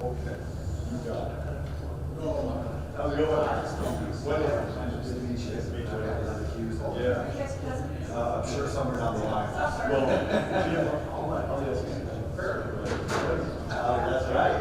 Okay. You got it. How's it going? What? Yeah. I'm sure somewhere down the line. Well, I'll just. That's right.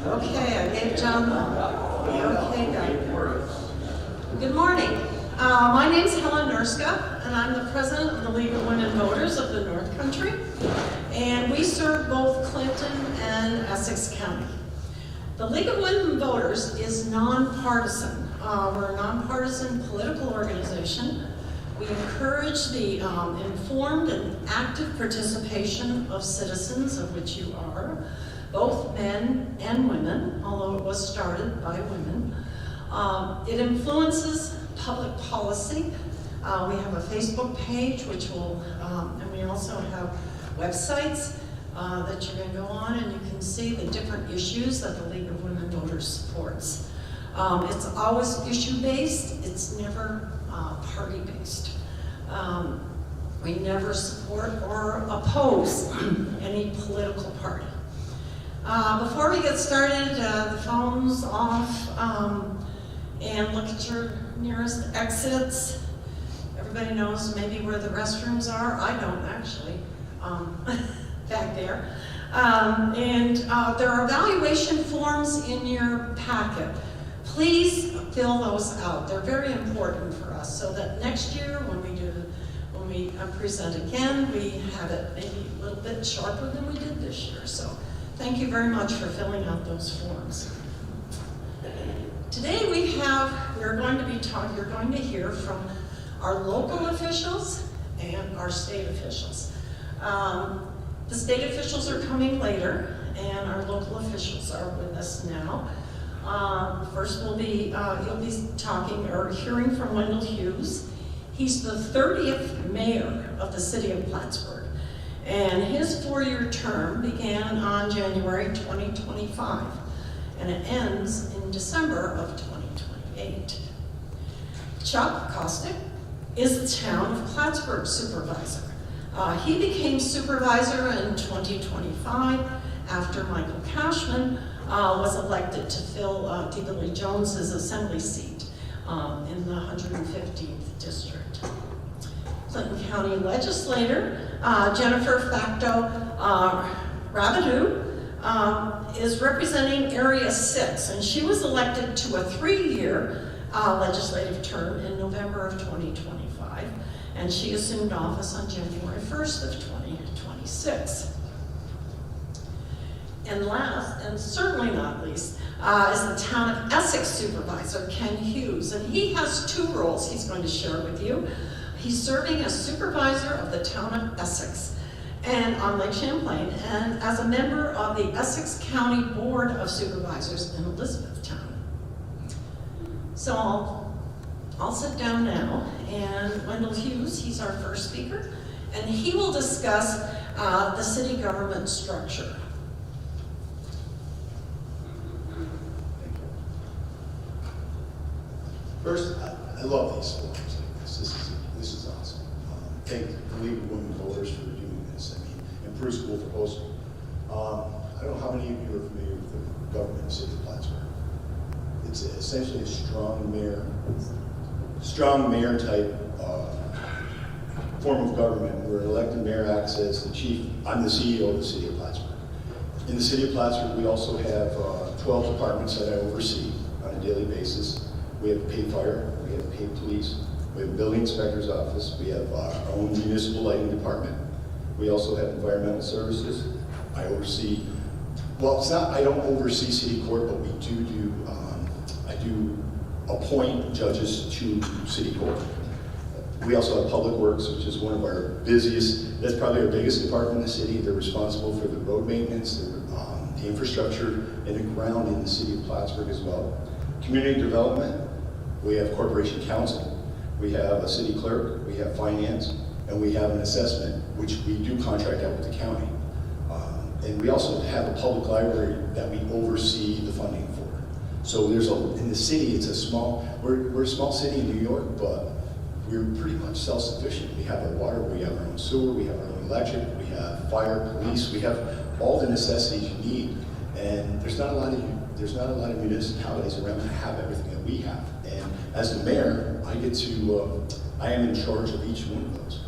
Okay, I gave John the okay guy. Good morning. My name's Helen Nurska, and I'm the president of the League of Women Voters of the North Country, and we serve both Clinton and Essex County. The League of Women Voters is nonpartisan. We're a nonpartisan political organization. We encourage the informed and active participation of citizens, of which you are, both men and women, although it was started by women. It influences public policy. We have a Facebook page, which will, and we also have websites that you're going to go on, and you can see the different issues that the League of Women Voters supports. It's always issue-based. It's never party-based. We never support or oppose any political party. Before we get started, the phone's off, and look at your nearest exits. Everybody knows maybe where the restrooms are. I don't actually, back there. And there are evaluation forms in your packet. Please fill those out. They're very important for us so that next year when we present again, we have it maybe a little bit sharper than we did this year. So thank you very much for filling out those forms. Today you're going to hear from our local officials and our state officials. The state officials are coming later, and our local officials are with us now. First you'll be talking or hearing from Wendell Hughes. He's the 30th mayor of the city of Plattsburgh, and his 4-year term began on January 2025, and it ends in December of 2028. Chuck Kostick is the town of Plattsburgh supervisor. He became supervisor in 2025 after Michael Cashman was elected to fill D. Billy Jones's assembly seat in the 115th district. Clinton County Legislator Jennifer Facto Rabideau is representing Area 6, and she was elected to a 3-year legislative term in November of 2025, and she assumed office on January 1st of 2026. And last, and certainly not least, is the town of Essex supervisor, Ken Hughes, and he has 2 roles he's going to share with you. He's serving as supervisor of the town of Essex and on Lake Champlain, and as a member of the Essex County Board of Supervisors in Elizabethtown. So I'll sit down now, and Wendell Hughes, he's our first speaker, and he will discuss the city government structure. First, I love these forums like this. This is awesome. Thank the League of Women Voters for doing this. I mean, improve school for postal. I don't know how many of you are familiar with the government in the city of Plattsburgh. It's essentially a strong mayor type form of government where an elected mayor acts as the chief. I'm the CEO of the city of Plattsburgh. In the city of Plattsburgh, we also have 12 departments that I oversee on a daily basis. We have paid fire, we have paid police, we have a building inspector's office, we have our own municipal lighting department. We also have environmental services. I oversee, well, it's not, I don't oversee city court, but we I do appoint judges to city court. We also have public works, which is one of our busiest, that's probably our biggest department in the city. They're responsible for the road maintenance, the infrastructure, and the ground in the city of Plattsburgh as well. Community development, we have corporation counsel, we have a city clerk, we have finance, and we have an assessment, which we do contract out with the county. And we also have a public library that we oversee the funding for. So in the city, it's we're a small city in New York, but we're pretty much self-sufficient. We have our water, we have our own sewer, we have our own electric, we have fire, police, we have all the necessities you need. And there's not a lot of municipalities around that have everything that we have. And as the mayor, I am in charge of each one of those.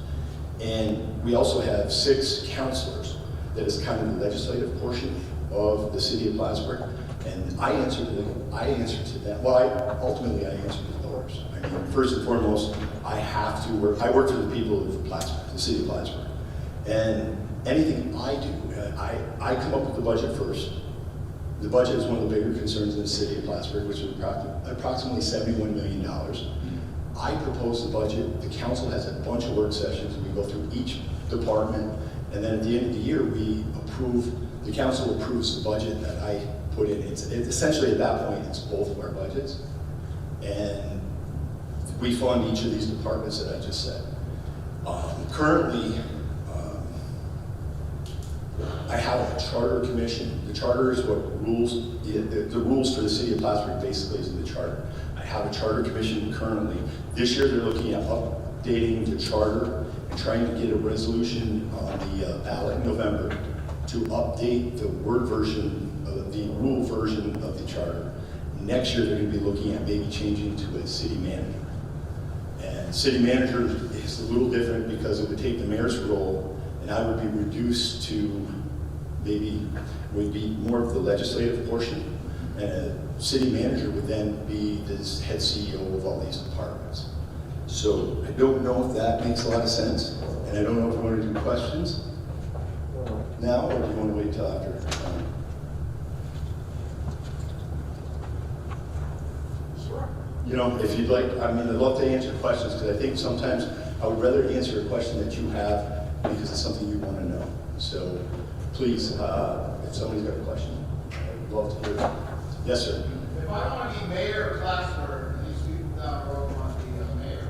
And we also have 6 counselors that is kind of the legislative portion of the city of Plattsburgh. And I answer to them. Well, ultimately I answer to the voters. I mean, first and foremost, I work for the people of Plattsburgh, the city of Plattsburgh. And anything I do, I come up with the budget first. The budget is one of the bigger concerns in the city of Plattsburgh, which is approximately $71 million. I propose the budget. The council has a bunch of work sessions. We go through each department, and then at the end of the year, the council approves the budget that I essentially at that point, it's both of our budgets. And we fund each of these departments that I just said. Currently, I have a charter commission. The charter is what rules, the rules for the city of Plattsburgh basically is in the charter. I have a charter commission currently. This year they're looking at updating the charter and trying to get a resolution on the ballot in November to update the word version, the rule version of the charter. Next year they're going to be looking at maybe changing to a city manager. And city manager is a little different because it would take the mayor's role and I would be reduced to maybe would be more of the legislative portion, and a city manager would then be the head CEO of all these departments. So I don't know if that makes a lot of sense, and I don't know if you want to do questions now, or do you want to wait till after? Sure. You know, if you'd like, I mean, I'd love to answer questions, because I think sometimes I would rather answer a question that you have because it's something you want to know. So please, if somebody's got a question, I'd love to hear it. Yes, sir. If I want to be mayor of Plattsburgh, and these people down the road want to be a mayor,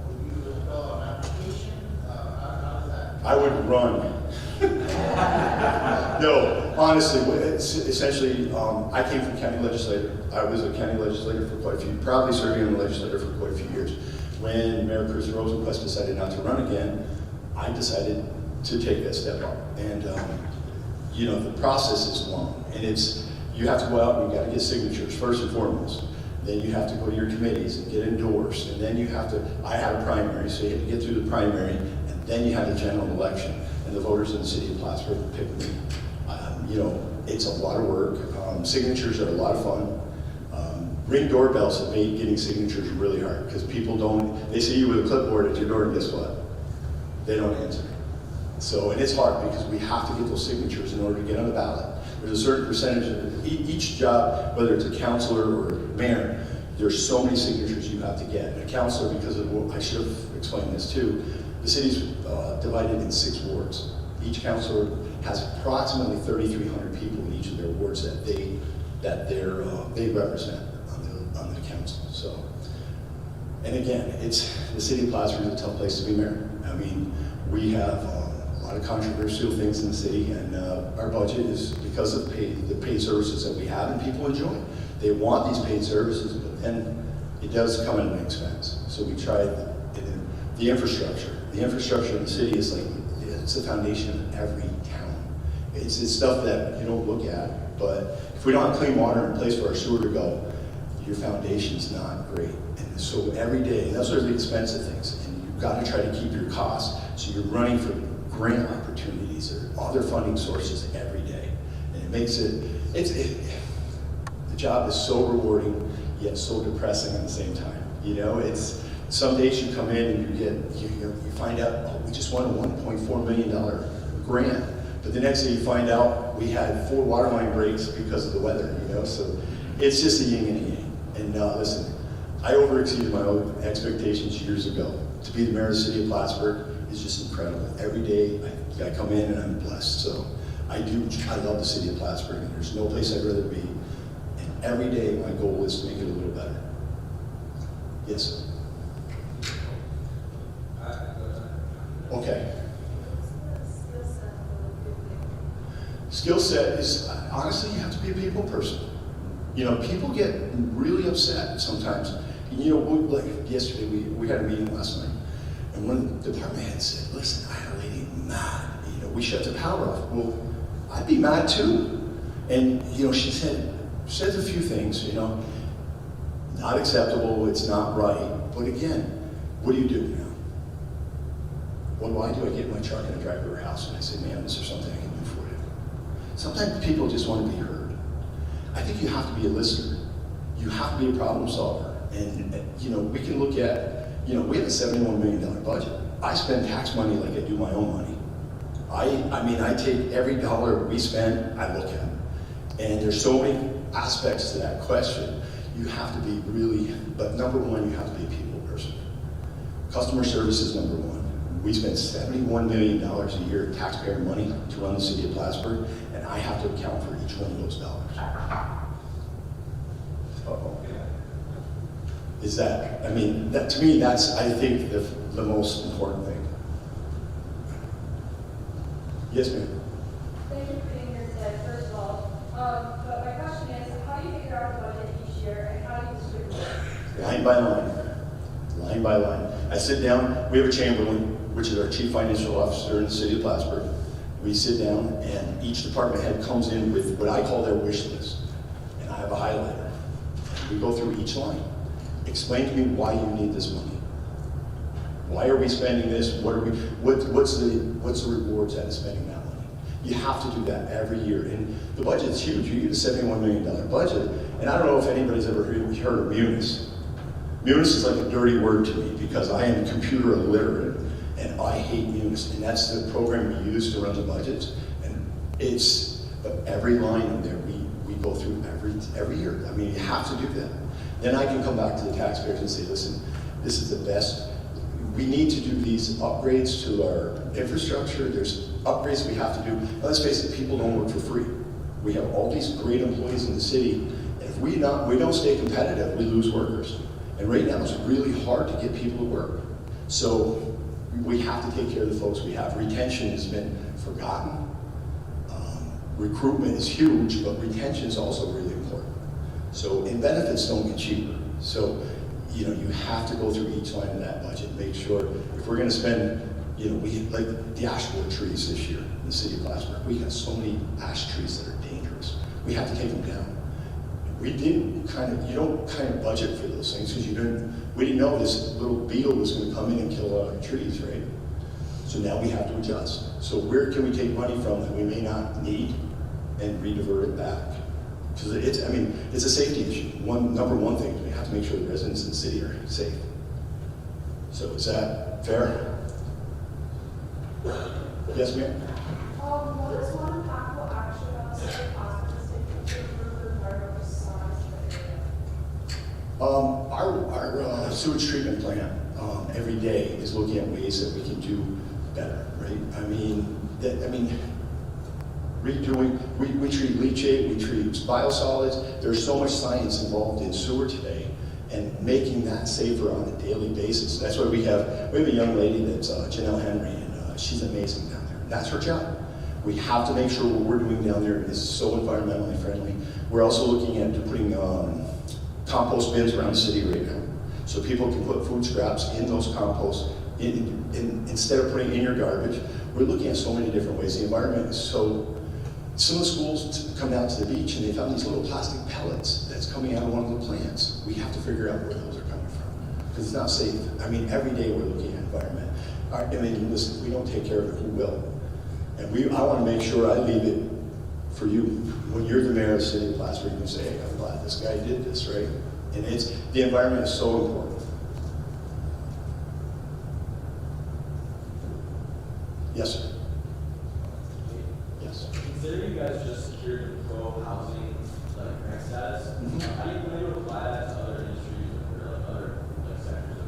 would you fill out an application? How does that? I would run. No, honestly, it's essentially, I came from county legislator. I was a county legislator for quite a few, probably serving on the legislature for quite a few years. When Mayor Chris Rosenquist decided not to run again, I decided to take that step up. And you know, the process is long, and you have to go out and you got to get signatures first and foremost. Then you have to go to your committees and get endorsed, and then you have to, I had a primary, so you had to get through the primary, and then you had the general election, and the voters in the city of Plattsburgh picked me. You know, it's a lot of work. Signatures are a lot of fun. Ring doorbells have made getting signatures really hard, because people they see you with a clipboard at your door, and guess what? They don't answer. So, and it's hard because we have to get those signatures in order to get on the ballot. There's a certain percentage of each job, whether it's a councilor or mayor, there's so many signatures you have to get. A councilor, because of, I should have explained this too, the city's divided in 6 wards. Each councilor has approximately 3,300 people in each of their wards that they represent on the council. So, and again, the city of Plattsburgh is a tough place to be mayor. I mean, we have a lot of controversial things in the city, and our budget is because of the paid services that we have, and people enjoy it. They want these paid services, but then it does come at an expense. So we try the infrastructure. The infrastructure in the city is like, it's the foundation of every town. It's stuff that you don't look at, but if we don't have clean water and a place for our sewer to go, your foundation's not great. And so every day, and those are the expensive things, and you've got to try to keep your costs, so you're running for grant opportunities or other funding sources every day. And it makes the job is so rewarding, yet so depressing at the same time. You know, some days you come in and you find out, oh, we just won a $1.4 million grant. But the next day you find out we had 4 water line breaks because of the weather, you know? So it's just a yin and a yang. And listen, I overexceeded my own expectations years ago. To be the mayor of the city of Plattsburgh is just incredible. Every day I come in and I'm blessed. So I love the city of Plattsburgh, and there's no place I'd rather be. And every day my goal is to make it a little better. Yes? Okay. Skill set is, honestly, you have to be a people person. You know, people get really upset sometimes. You know, like yesterday, we had a meeting last night, and one department head said, listen, I had a lady mad. You know, we shut the power off. Well, I'd be mad too. And, you know, she says a few things, you know, not acceptable, it's not right. But again, what do you do now? Well, why do I get in my truck and I drive to her house and I say, man, is there something I can do for you? Sometimes people just want to be heard. I think you have to be a listener. You have to be a problem solver. And you know, we can look at, you know, we have a $71 million budget. I spend tax money like I do my own money. I mean, I take every dollar we spend, I look at it. And there's so many aspects to that question. You have to be really, but number one, you have to be a people person. Customer service is number one. We spend $71 million a year in taxpayer money to run the city of Plattsburgh, and I have to account for each one of those dollars. Uh-oh. is that, I mean, that to me, that's, I think, the most important thing. Yes, ma'am? Thank you for being here today, first of all. But my question is, how do you figure out the budget each year and how do you distribute it? Line by line, line by line. I sit down, we have a Chamberlain, which is our chief financial officer in the city of Plattsburgh. We sit down and each department head comes in with what I call their wish list. And I have a highlighter. We go through each line. Explain to me why you need this money. Why are we spending this? What's the rewards out of spending that money? You have to do that every year. And the budget's huge. You get a $71 million budget. And I don't know if anybody's ever heard of Munis. Munis is like a dirty word to me because I am computer illiterate and I hate Munis. And that's the program we use to run the budgets. And but every line in there we go through every year. I mean, you have to do that. Then I can come back to the taxpayers and say, listen, this is the best. We need to do these upgrades to our infrastructure. There's upgrades we have to do. Now, let's face it, people don't work for free. We have all these great employees in the city, and if we don't stay competitive, we lose workers. And right now, it's really hard to get people to work. So we have to take care of the folks we have. Retention has been forgotten. Recruitment is huge, but retention is also really important. So, and benefits don't get cheaper. So, you know, you have to go through each line of that budget and make sure if we're going to spend, you know, we like the ash borer trees this year in the city of Plattsburgh. We got so many ash trees that are dangerous. We have to take them down. You don't kind of budget for those things because we didn't know this little beetle was going to come in and kill all our trees, right? So now we have to adjust. So where can we take money from that we may not need and redivert it back? Because it's a safety issue. Number one thing is we have to make sure the residents in the city are safe. So is that fair? Yes, ma'am? What is one impactful action that the city of Plattsburgh is taking to improve the environmental size of the area? Our sewage treatment plant every day is looking at ways that we can do better, right? Redoing, we treat leachate, we treat biosolids. There's so much science involved in sewer today and making that safer on a daily basis. That's why we have a young lady that's Janelle Henry, and she's amazing down there. That's her job. We have to make sure what we're doing down there is so environmentally friendly. We're also looking at putting compost bins around the city right now. So people can put food scraps in those composts instead of putting it in your garbage. We're looking at so many different ways. The environment is so. Some of the schools come down to the beach and they found these little plastic pellets that's coming out of one of the plants. We have to figure out where those are coming from because it's not safe. I mean, every day we're looking at environment. Listen, if we don't take care of it, who will? And I want to make sure I leave it for you. When you're the mayor of the city of Plattsburgh, you can say, hey, I'm glad this guy did this, right? And the environment is so important. Yes, sir. Yes. Considering you guys just secured the pro-housing grant status, how do you plan to apply that to other industries or other sectors of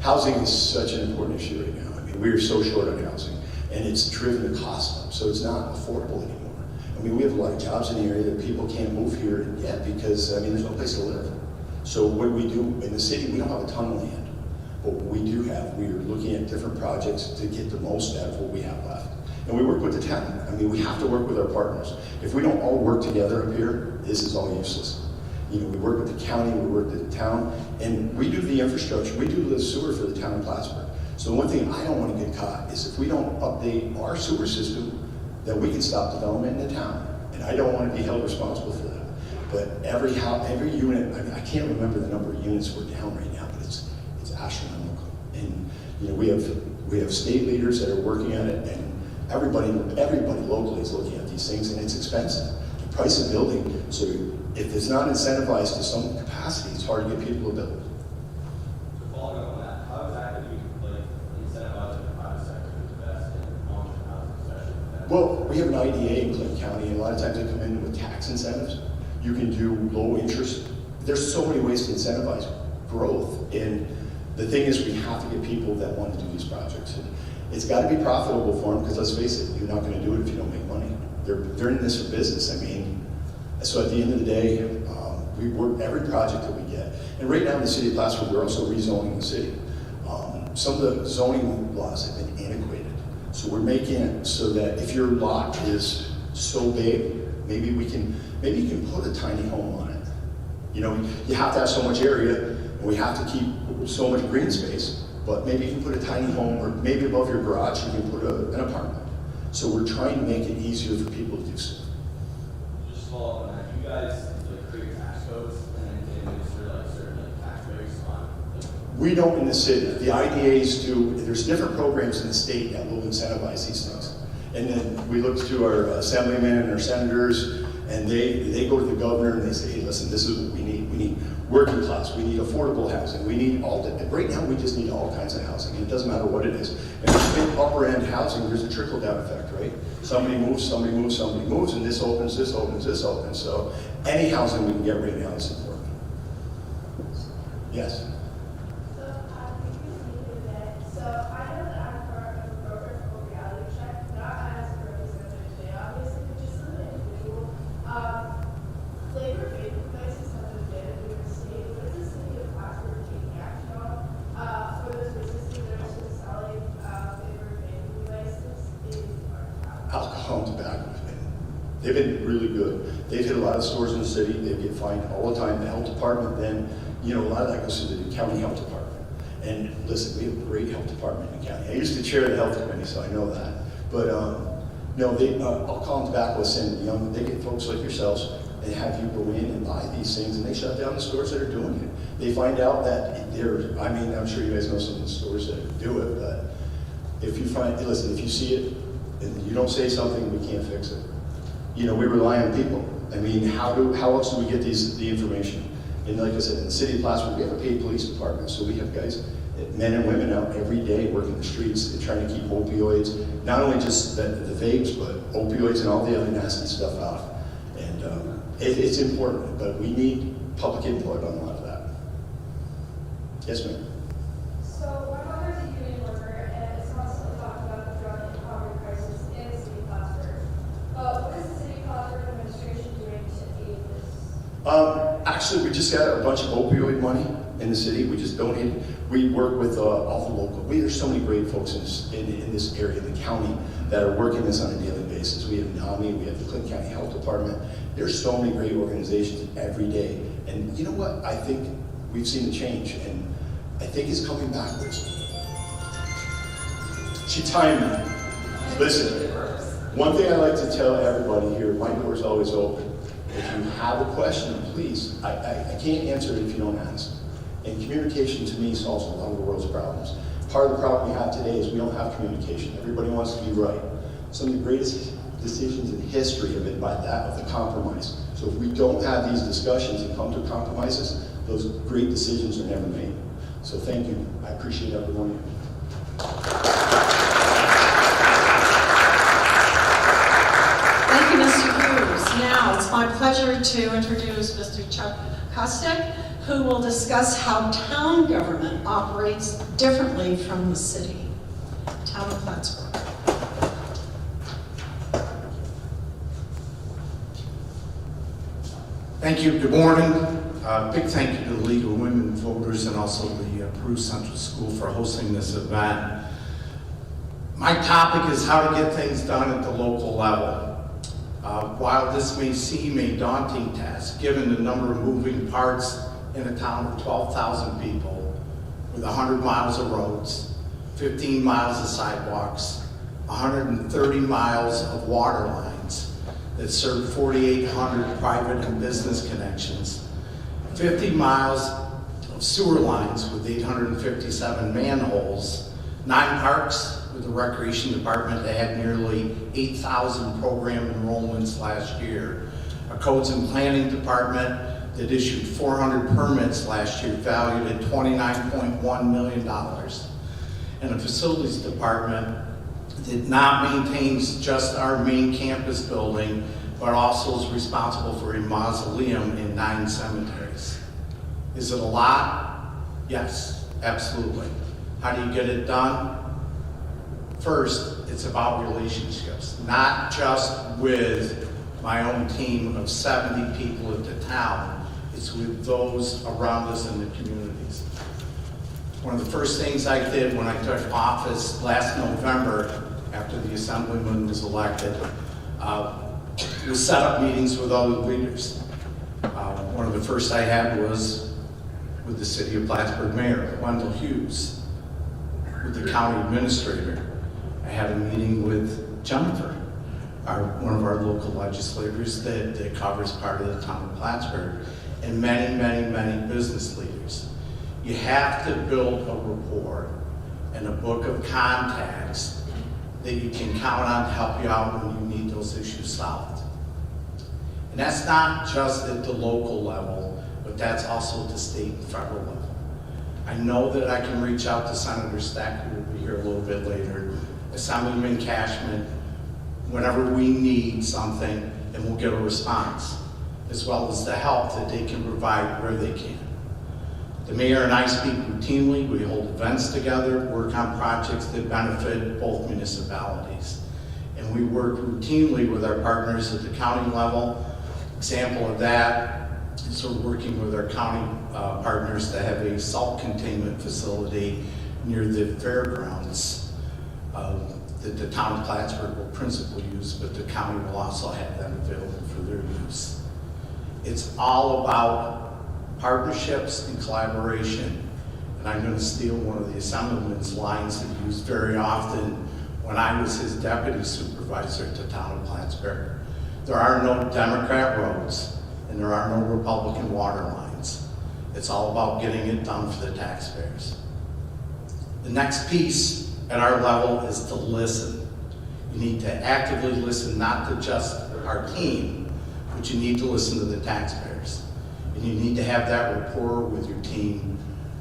Housing is such an important issue right now. I mean, we are so short on housing, and it's driven the cost up, so it's not affordable anymore. I mean, we have a lot of jobs in the area that people can't move here yet because, there's no place to live. So what do we do? In the city, we don't have a ton of land, but what we do have, we are looking at different projects to get the most out of what we have left. And we work with the town. I mean, we have to work with our partners. If we don't all work together up here, this is all useless. You know, we work with the county, we work with the town, and we do the infrastructure, we do the sewer for the town of Plattsburgh. So one thing I don't want to get caught is if we don't update our sewer system, then we can stop development in the town. And I don't want to be held responsible for that. But every unit, I can't remember the number of units we're down right now, but it's astronomical. And you know, we have state leaders that are working on it, and everybody locally is looking at these things, and it's expensive. The price of building, so if it's not incentivized to some capacity, it's hard to get people to build. So following up on that, how exactly do you incentivize the private sector to invest in long-term housing, especially with that? Well, we have an IDA in Clinton County, and a lot of times they come in with tax incentives. You can do low interest. There's so many ways to incentivize growth, and the thing is we have to get people that want to do these projects. And it's got to be profitable for them, because let's face it, you're not going to do it if you don't make money. They're in this for business. I mean, So at the end of the day, we work every project that we get. And right now in the city of Plattsburgh, we're also rezoning the city. Some of the zoning laws have been antiquated. So we're making it so that if your lot is so big, maybe you can put a tiny home on it. You know, you have to have so much area, and we have to keep so much green space, but maybe you can put a tiny home, or maybe above your garage you can put an apartment. So we're trying to make it easier for people to do so. Just follow up on that. You guys like create tax codes and then they administer like certain like tax breaks on. We don't in the city. The IDAs do. There's different programs in the state that will incentivize these things. And then we look to our assemblymen and our senators, and they go to the governor and they say, hey, listen, this is what we need. We need working class. We need affordable housing. We need right now we just need all kinds of housing. And it doesn't matter what it is. And if you think upper end housing, there's a trickle down effect, right? Somebody moves, somebody moves, somebody moves, and this opens, this opens, this opens. So any housing we can get right now is important. Yes? So, I know that I'm part of a program called Reality Check, not as a representative, obviously, but just as an individual. Labor vacant places have been banned in New York State. What is the city of Plattsburgh taking action on for those businesses that are still selling labor vacant places in our town? Alcohol and tobacco. They've been really good. They've hit a lot of stores in the city. They get fined all the time. The health department, then, you know, a lot of that goes to the county health department. And listen, we have a great health department in the county. I used to chair the health committee, so I know that. But no, alcohol and tobacco is saying, they get folks like yourselves and have you go in and buy these things, and they shut down the stores that are doing it. They find out that I'm sure you guys know some of the stores that do it, but if you see it and you don't say something, we can't fix it. You know, we rely on people. I mean, how else do we get the information? And like I said, in the city of Plattsburgh, we have a paid police department, so we have guys, men and women out every day working the streets and trying to keep opioids, not only just the vapes, but opioids and all the other nasty stuff out. And it's important, but we need public input on a lot of that. Yes, ma'am. So my mother's a union worker, and it's constantly talking about the drug and poverty crisis in the city of Plattsburgh. But what is the city of Plattsburgh administration doing to aid this? Actually, we just got a bunch of opioid money in the city. We just donated. We work with all the local. There's so many great folks in this area, the county, that are working this on a daily basis. We have NAMI, we have the Clinton County Health Department. There's so many great organizations every day. And you know what? I think we've seen a change, and I think it's coming backwards. She timed me. Listen, one thing I like to tell everybody here, my door is always open. If you have a question, please, I can't answer it if you don't ask. And communication to me solves a lot of the world's problems. Part of the problem we have today is we don't have communication. Everybody wants to be right. Some of the greatest decisions in history have been by that of the compromise. So if we don't have these discussions and come to compromises, those great decisions are never made. So thank you. I appreciate every one of you. Thank you, Mr. Cruz. Now, it's my pleasure to introduce Mr. Chuck Kostek, who will discuss how town government operates differently from the city. Town of Plattsburgh. Thank you. Good morning. Big thank you to the League of Women Voters and also the Peru Central School for hosting this event. My topic is how to get things done at the local level. While this may seem a daunting task, given the number of moving parts in a town of 12,000 people, with 100 miles of roads, 15 miles of sidewalks, 130 miles of water lines that serve 4,800 private and business connections, 50 miles of sewer lines with 857 manholes, 9 parks with the recreation department that had nearly 8,000 program enrollments last year, a codes and planning department that issued 400 permits last year valued at $29.1 million, and a facilities department that not maintains just our main campus building, but also is responsible for a mausoleum in 9 cemeteries. Is it a lot? Yes, absolutely. How do you get it done? First, it's about relationships, not just with my own team of 70 people at the town. It's with those around us in the communities. One of the first things I did when I took office last November, after the Assemblyman was elected, was set up meetings with all the leaders. One of the first I had was with the City of Plattsburgh Mayor, Wendell Hughes, with the County Administrator. I had a meeting with Jennifer, one of our local legislators that covers part of the town of Plattsburgh, and many, many, many business leaders. You have to build a rapport and a book of contacts that you can count on to help you out when you need those issues solved. And that's not just at the local level, but that's also at the state and federal level. I know that I can reach out to Senator Steck, who will be here a little bit later, Assemblyman Cashman, whenever we need something, and we'll get a response, as well as the help that they can provide where they can. The mayor and I speak routinely. We hold events together, work on projects that benefit both municipalities. And we work routinely with our partners at the county level. Example of that is we're working with our county partners to have a salt containment facility near the fairgrounds that the town of Plattsburgh will principally use, but the county will also have that available for their use. It's all about partnerships and collaboration. And I'm going to steal one of the Assemblyman's lines that he used very often when I was his deputy supervisor at the town of Plattsburgh. There are no Democrat roads and there are no Republican water lines. It's all about getting it done for the taxpayers. The next piece at our level is to listen. You need to actively listen, not to just our team, but you need to listen to the taxpayers. And you need to have that rapport with your team.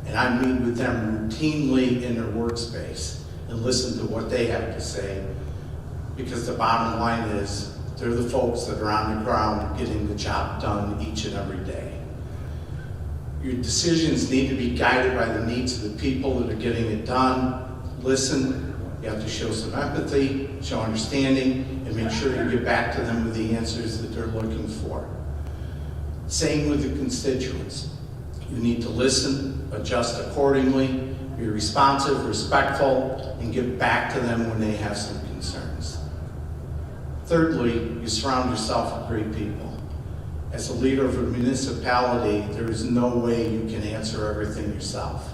And I meet with them routinely in their workspace and listen to what they have to say, because the bottom line is they're the folks that are on the ground getting the job done each and every day. Your decisions need to be guided by the needs of the people that are getting it done. Listen, you have to show some empathy, show understanding, and make sure you get back to them with the answers that they're looking for. Same with the constituents. You need to listen, adjust accordingly, be responsive, respectful, and get back to them when they have some concerns. Thirdly, you surround yourself with great people. As a leader of a municipality, there is no way you can answer everything yourself.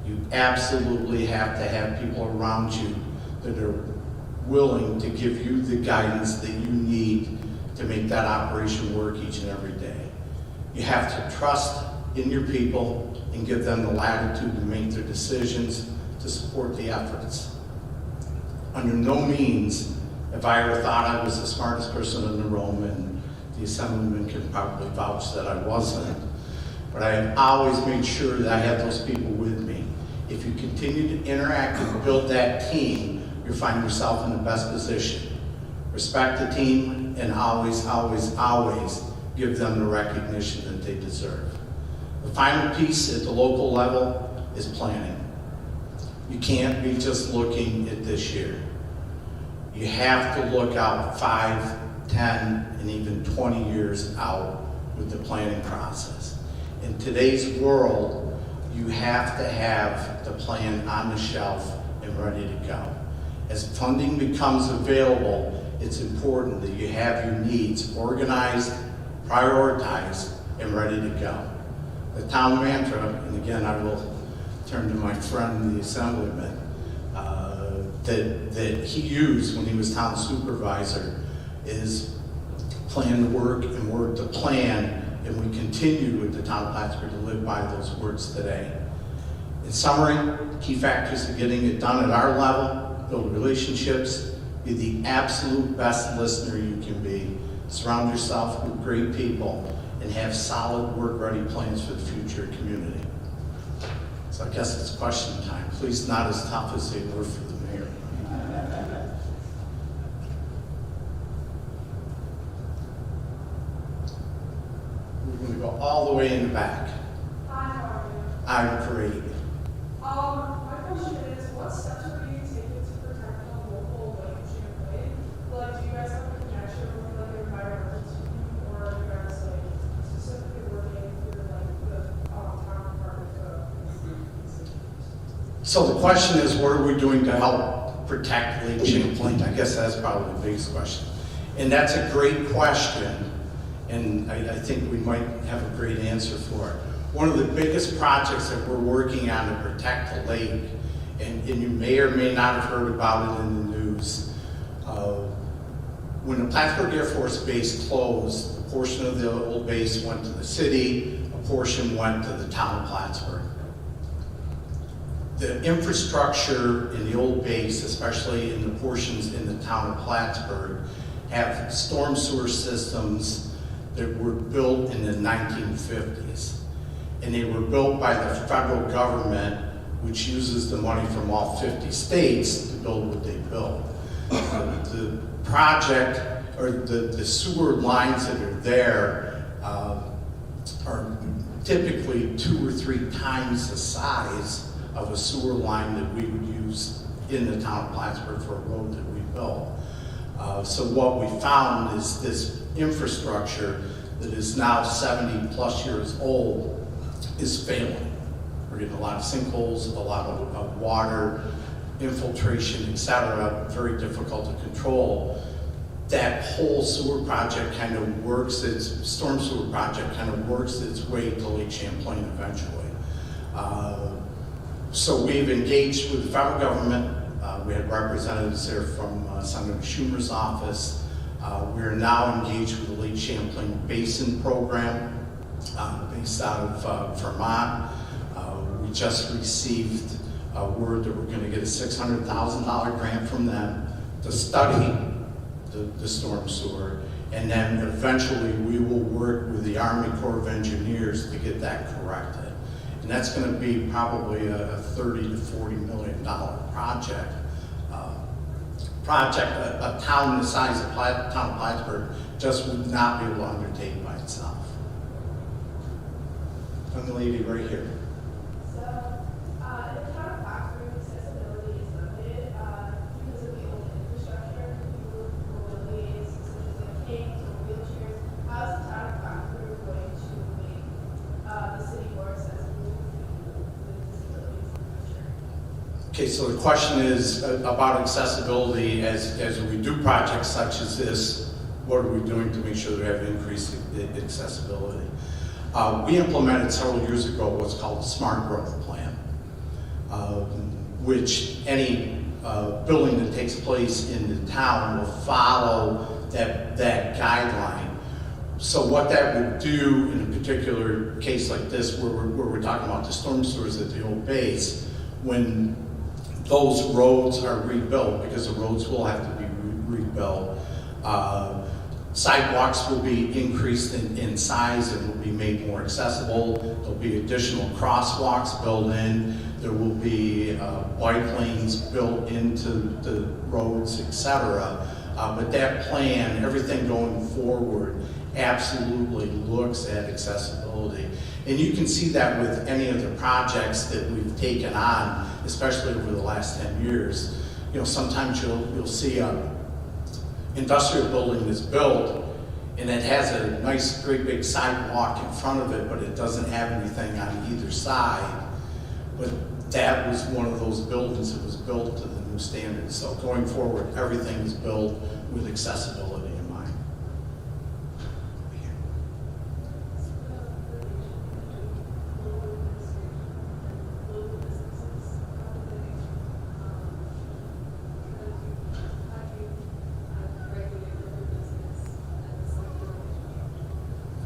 You absolutely have to have people around you that are willing to give you the guidance that you need to make that operation work each and every day. You have to trust in your people and give them the latitude to make their decisions to support the efforts. Under no means have I ever thought I was the smartest person in the room, and the Assemblyman can probably vouch that I wasn't. But I have always made sure that I had those people with me. If you continue to interact and build that team, you'll find yourself in the best position. Respect the team and always, always, always give them the recognition that they deserve. The final piece at the local level is planning. You can't be just looking at this year. You have to look out 5, 10, and even 20 years out with the planning process. In today's world, you have to have the plan on the shelf and ready to go. As funding becomes available, it's important that you have your needs organized, prioritized, and ready to go. The town mantra, and again, I will turn to my friend, the Assemblyman, that he used when he was town supervisor is plan to work and work to plan, and we continue with the town of Plattsburgh to live by those words today. In summary, key factors of getting it done at our level: build relationships, be the absolute best listener you can be, surround yourself with great people, and have solid work-ready plans for the future community. So I guess it's question time. Please not as tough as they were for the mayor. We're going to go all the way in the back. Hi, how are you? I'm great. My question is, what steps are being taken to protect the local chain of Like, do you guys have a connection with like environmental So the question is, what are we doing to help protect Lake Champlain? I guess that's probably the biggest question. And that's a great question, and I think we might have a great answer for it. One of the biggest projects that we're working on to protect the lake, and you may or may not have heard about it in the news, when the Plattsburgh Air Force Base closed, a portion of the old base went to the city, a portion went to the town of Plattsburgh. The infrastructure in the old base, especially in the portions in the town of Plattsburgh, have storm sewer systems that were built in the 1950s. And they were built by the federal government, which uses the money from all 50 states to build what they built. The project, or the sewer lines that are there are typically 2 or 3 times the size of a sewer line that we would use in the town of Plattsburgh for a road that we built. So what we found is this infrastructure that is now 70 plus years old is failing. We're getting a lot of sinkholes, a lot of water infiltration, etc., very difficult to control. That whole sewer project kind of works, storm sewer project kind of works its way to Lake Champlain eventually. So we've engaged with the federal government. We had representatives there from Senator Schumer's office. We are now engaged with the Lake Champlain Basin Program based out of Vermont. We just received word that we're going to get a $600,000 grant from them to study the storm sewer, and then eventually we will work with the Army Corps of Engineers to get that corrected. And that's going to be probably a $30 to $40 million project. A town the size of town of Plattsburgh just would not be able to undertake by itself. Young lady right here. So, in the town of Plattsburgh, accessibility is limited because of the old infrastructure, people with mobilities, such as like canes or wheelchairs. How is the town of Plattsburgh going to make the city more accessible to people with disabilities in the future? Okay, so the question is about accessibility as we do projects such as this. What are we doing to make sure they have increased accessibility? We implemented several years ago what's called the Smart Growth Plan, which any building that takes place in the town will follow that guideline. So what that would do in a particular case like this, where we're talking about the storm sewers at the old base, when those roads are rebuilt, because the roads will have to be rebuilt, sidewalks will be increased in size and will be made more accessible. There'll be additional crosswalks built in. There will be bike lanes built into the roads, etc. But that plan, everything going forward, absolutely looks at accessibility. And you can see that with any of the projects that we've taken on, especially over the last 10 years. You know, sometimes you'll see a industrial building that's built and it has a nice, great big sidewalk in front of it, but it doesn't have anything on either side. But that was one of those buildings that was built to the new standards. So going forward, everything is built with accessibility in mind.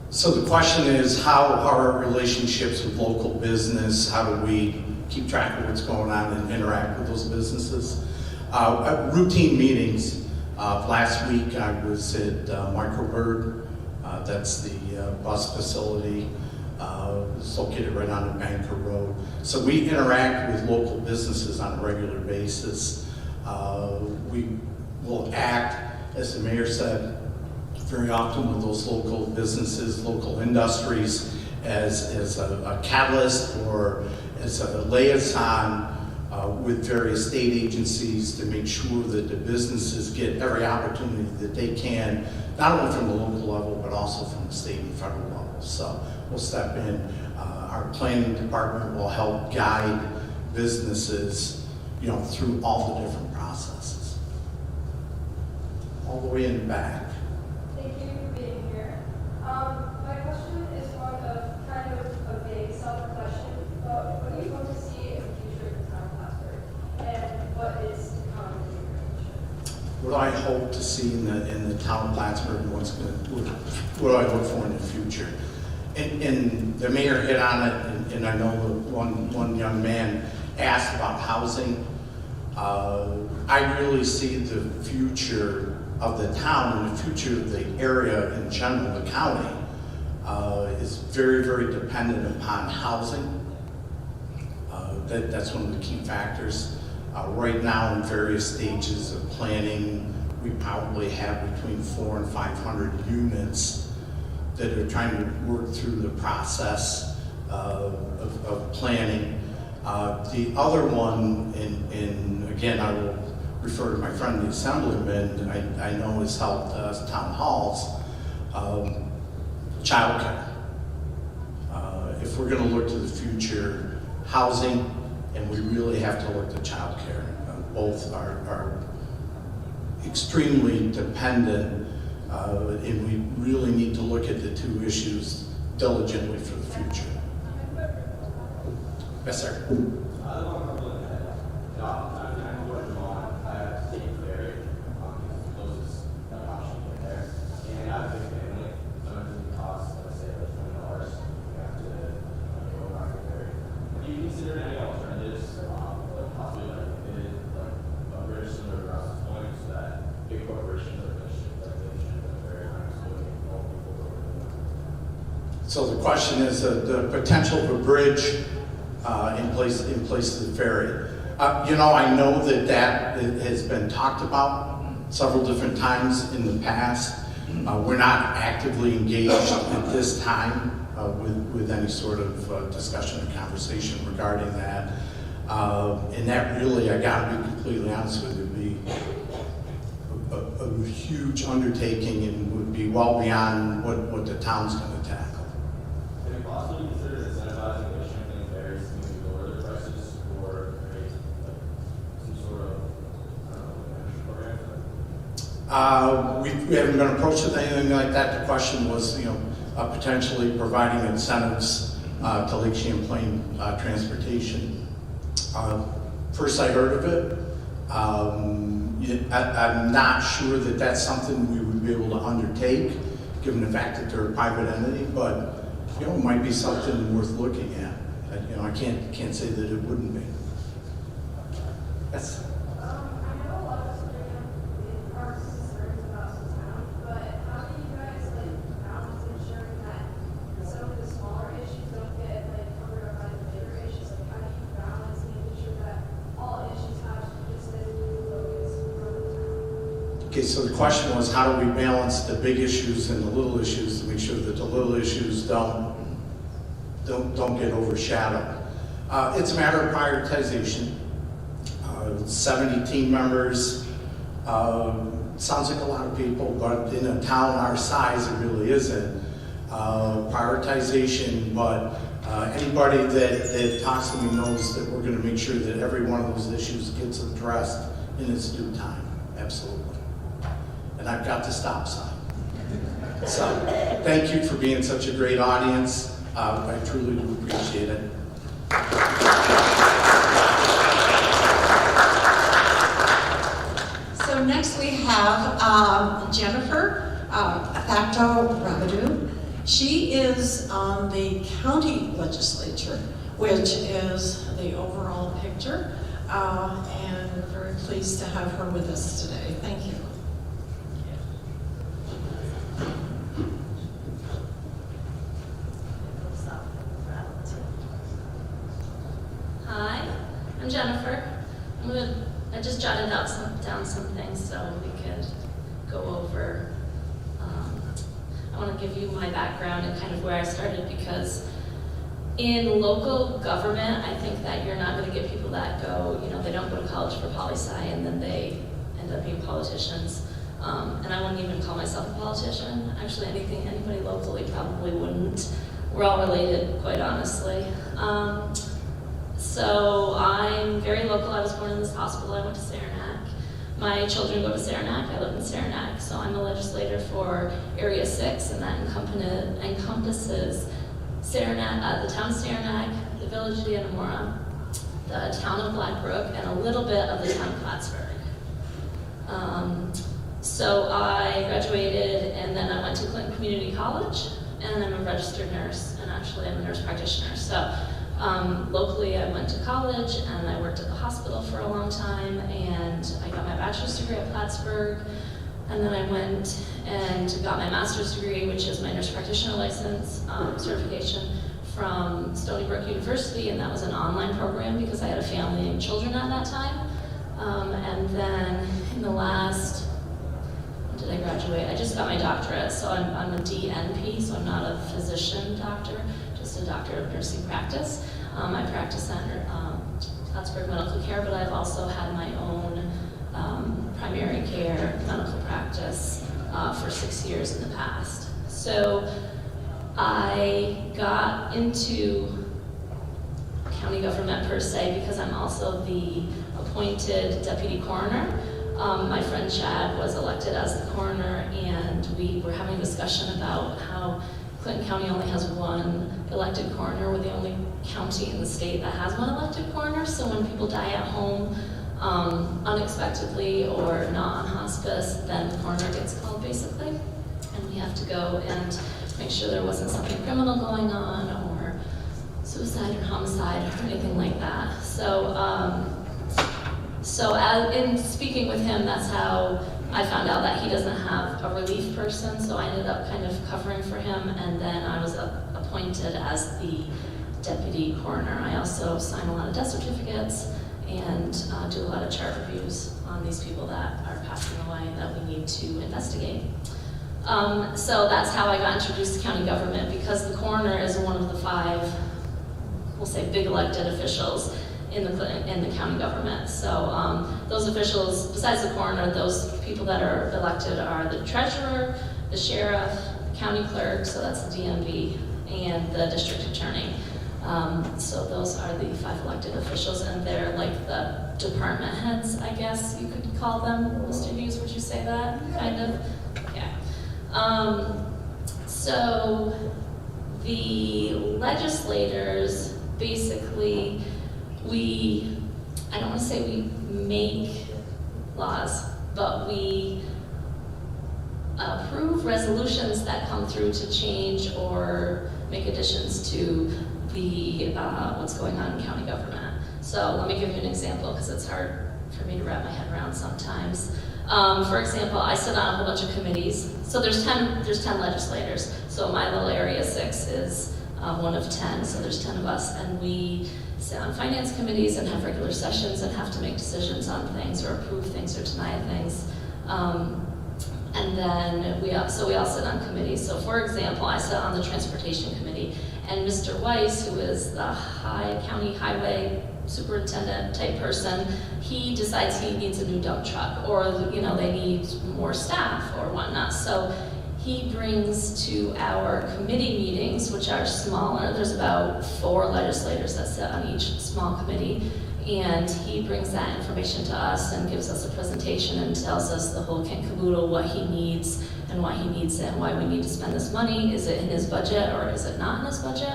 So the question is, how are our relationships with local business? How do we keep track of what's going on and interact with those businesses? Routine meetings. Last week I was at Microbird. That's the bus facility. It's located right on the Banker Road. So we interact with local businesses on a regular basis. We will act, as the mayor said, very often with those local businesses, local industries, as a catalyst or as a liaison with various state agencies to make sure that the businesses get every opportunity that they can, not only from the local level, but also from the state and federal level. So we'll step in. Our planning department will help guide businesses, through all the different processes. All the way in the back. Thank you for being here. My question is one of kind of a vague self-reflection, but what are you going to see in the future of the town of Plattsburgh? And what is to come in the near future? What do I hope to see in the town of Plattsburgh, and what do I look for in the future? And the mayor hit on it, and I know one young man asked about housing. I really see the future of the town and the future of the area in general, the county, is very, very dependent upon housing. That's one of the key factors. Right now, in various stages of planning, we probably have between 400 and 500 units that are trying to work through the process of planning. The other one, and again, I will refer to my friend, the Assemblyman, I know has helped town halls, childcare. If we're going to look to the future, housing, and we really have to look to childcare. Both are extremely dependent, and we really need to look at the two issues diligently for the future. Yes, sir. So the question is the potential of a bridge in place of the ferry. I know that has been talked about several different times in the past. We're not actively engaged at this time with any sort of discussion or conversation regarding that. And that really, I gotta be completely honest with you, would be a huge undertaking and would be well beyond what the town's gonna tackle. Can it possibly consider incentivizing the shipping ferries to maybe lower their prices or create some sort of program? We haven't been approached with anything like that. The question was, potentially providing incentives to Lake Champlain transportation. First I heard of it. I'm not sure that that's something we would be able to undertake, given the fact that they're a private entity, but it might be something worth looking at. I can't say that it wouldn't be. Yes. I know a lot of us are concerns about the town, but how do you guys balance ensuring that some of the smaller issues don't get covered up by the bigger issues? How do you balance making sure that all issues have just as new focus from the town? Okay, so the question was, how do we balance the big issues and the little issues to make sure that the little issues don't get overshadowed? It's a matter of prioritization. 70 team members sounds like a lot of people, but in a town our size, it really isn't. Prioritization, but anybody that talks to me knows that we're going to make sure that every one of those issues gets addressed in its due time. Absolutely. And I've got the stop sign. So thank you for being such a great audience. I truly do appreciate it. So next we have Jennifer Facto Rabadou. She is on the county legislature, which is the overall picture. And we're very pleased to have her with us today. Thank you. Hi, I'm Jennifer. I just jotted down some things so we could go over. I want to give you my background and kind of where I started, because in local government, I think that you're not going to get people that go, they don't go to college for poli-sci and then they end up being politicians. And I wouldn't even call myself a politician. Actually, anybody locally probably wouldn't. We're all related, quite honestly. So I'm very local. I was born in this hospital. I went to Saranac. My children go to Saranac. I live in Saranac. So I'm a legislator for Area 6, and that encompasses Saranac, the town of Saranac, the village of Dannemora, the town of Blackbrook, and a little bit of the town of Plattsburgh. So I graduated, and then I went to Clinton Community College, and I'm a registered nurse, and actually I'm a nurse practitioner. So locally I went to college, and I worked at the hospital for a long time, and I got my bachelor's degree at Plattsburgh, and then I went and got my master's degree, which is my nurse practitioner license certification from Stony Brook University, and that was an online program because I had a family and children at that time. And then in the last, when did I graduate? I just got my doctorate, so I'm a DNP, so I'm not a physician doctor, just a doctor of nursing practice. I practice under Plattsburgh Medical Care, but I've also had my own primary care medical practice for 6 years in the past. So I got into county government per se because I'm also the appointed deputy coroner. My friend Chad was elected as the coroner, and we were having a discussion about how Clinton County only has one elected coroner. We're the only county in the state that has one elected coroner, so when people die at home unexpectedly or not on hospice, then the coroner gets called basically, and we have to go and make sure there wasn't something criminal going on or suicide or homicide or anything like that. So in speaking with him, that's how I found out that he doesn't have a relief person, so I ended up kind of covering for him, and then I was appointed as the deputy coroner. I also sign a lot of death certificates and do a lot of chart reviews on these people that are passing away that we need to investigate. So that's how I got introduced to county government, because the coroner is one of the 5, we'll say, big elected officials in the county government. So those officials, besides the coroner, those people that are elected are the treasurer, the sheriff, the county clerk, so that's the DMV, and the district attorney. So those are the 5 elected officials, and they're like the department heads, I guess you could call them. Mr. Hughes, would you say that? Kind of? Yeah. So the legislators, basically, I don't want to say we make laws, but we approve resolutions that come through to change or make additions to the what's going on in county government. So let me give you an example, because it's hard for me to wrap my head around sometimes. For example, I sit on a whole bunch of committees. So there's 10 legislators. So my little area 6 is one of 10, so there's 10 of us, and we sit on finance committees and have regular sessions and have to make decisions on things or approve things or deny things. And then we all sit on committees. So for example, I sit on the transportation committee, and Mr. Weiss, who is the county highway superintendent type person, he decides he needs a new dump truck, or they need more staff or whatnot. So he brings to our committee meetings, which are smaller. There's about 4 legislators that sit on each small committee, and he brings that information to us and gives us a presentation and tells us the whole kit and caboodle, what he needs and why he needs it and why we need to spend this money. Is it in his budget or is it not in his budget?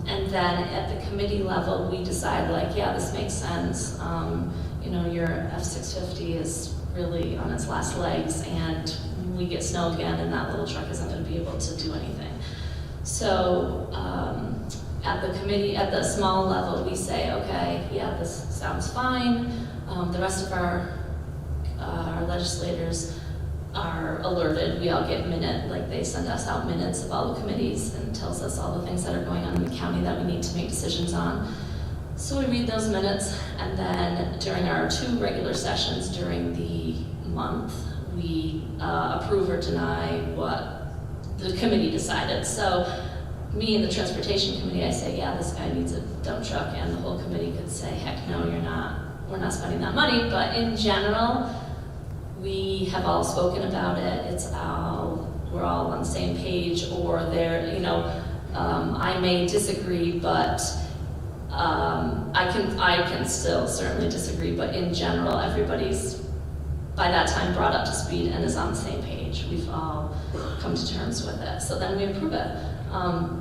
And then at the committee level, we decide, like, yeah, this makes sense. Your F-650 is really on its last legs, and we get snow again, and that little truck isn't going to be able to do anything. So at the small level, we say, okay, yeah, this sounds fine. The rest of our legislators are alerted. We all get they send us out minutes of all the committees and tells us all the things that are going on in the county that we need to make decisions on. So we read those minutes, and then during our 2 regular sessions during the month, we approve or deny what the committee decided. So me and the transportation committee, I say, yeah, this guy needs a dump truck, and the whole committee could say, heck no, we're not spending that money. But in general, we have all spoken about it. We're all on the same page, or I may disagree, but I can still certainly disagree, but in general, everybody's by that time brought up to speed and is on the same page. We've all come to terms with it. So then we approve it.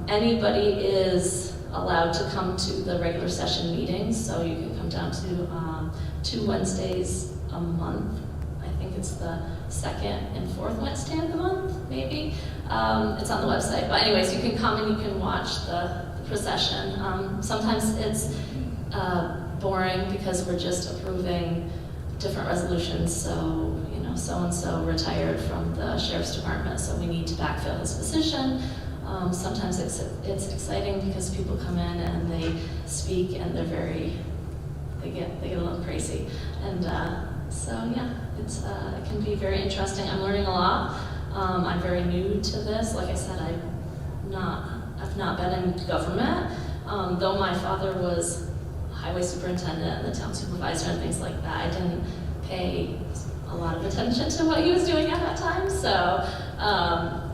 Anybody is allowed to come to the regular session meetings, so you can come down to 2 Wednesdays a month. I think it's the second and fourth Wednesday of the month, maybe. It's on the website. But anyways, you can come and you can watch the procession. Sometimes it's boring because we're just approving different resolutions. So, you know, so-and-so retired from the sheriff's department, so we need to backfill his position. Sometimes it's exciting because people come in and they speak and they get a little crazy. And so yeah, it can be very interesting. I'm learning a lot. I'm very new to this. Like I said, I've not been in government, though my father was highway superintendent and the town supervisor and things like that. I didn't pay a lot of attention to what he was doing at that time. So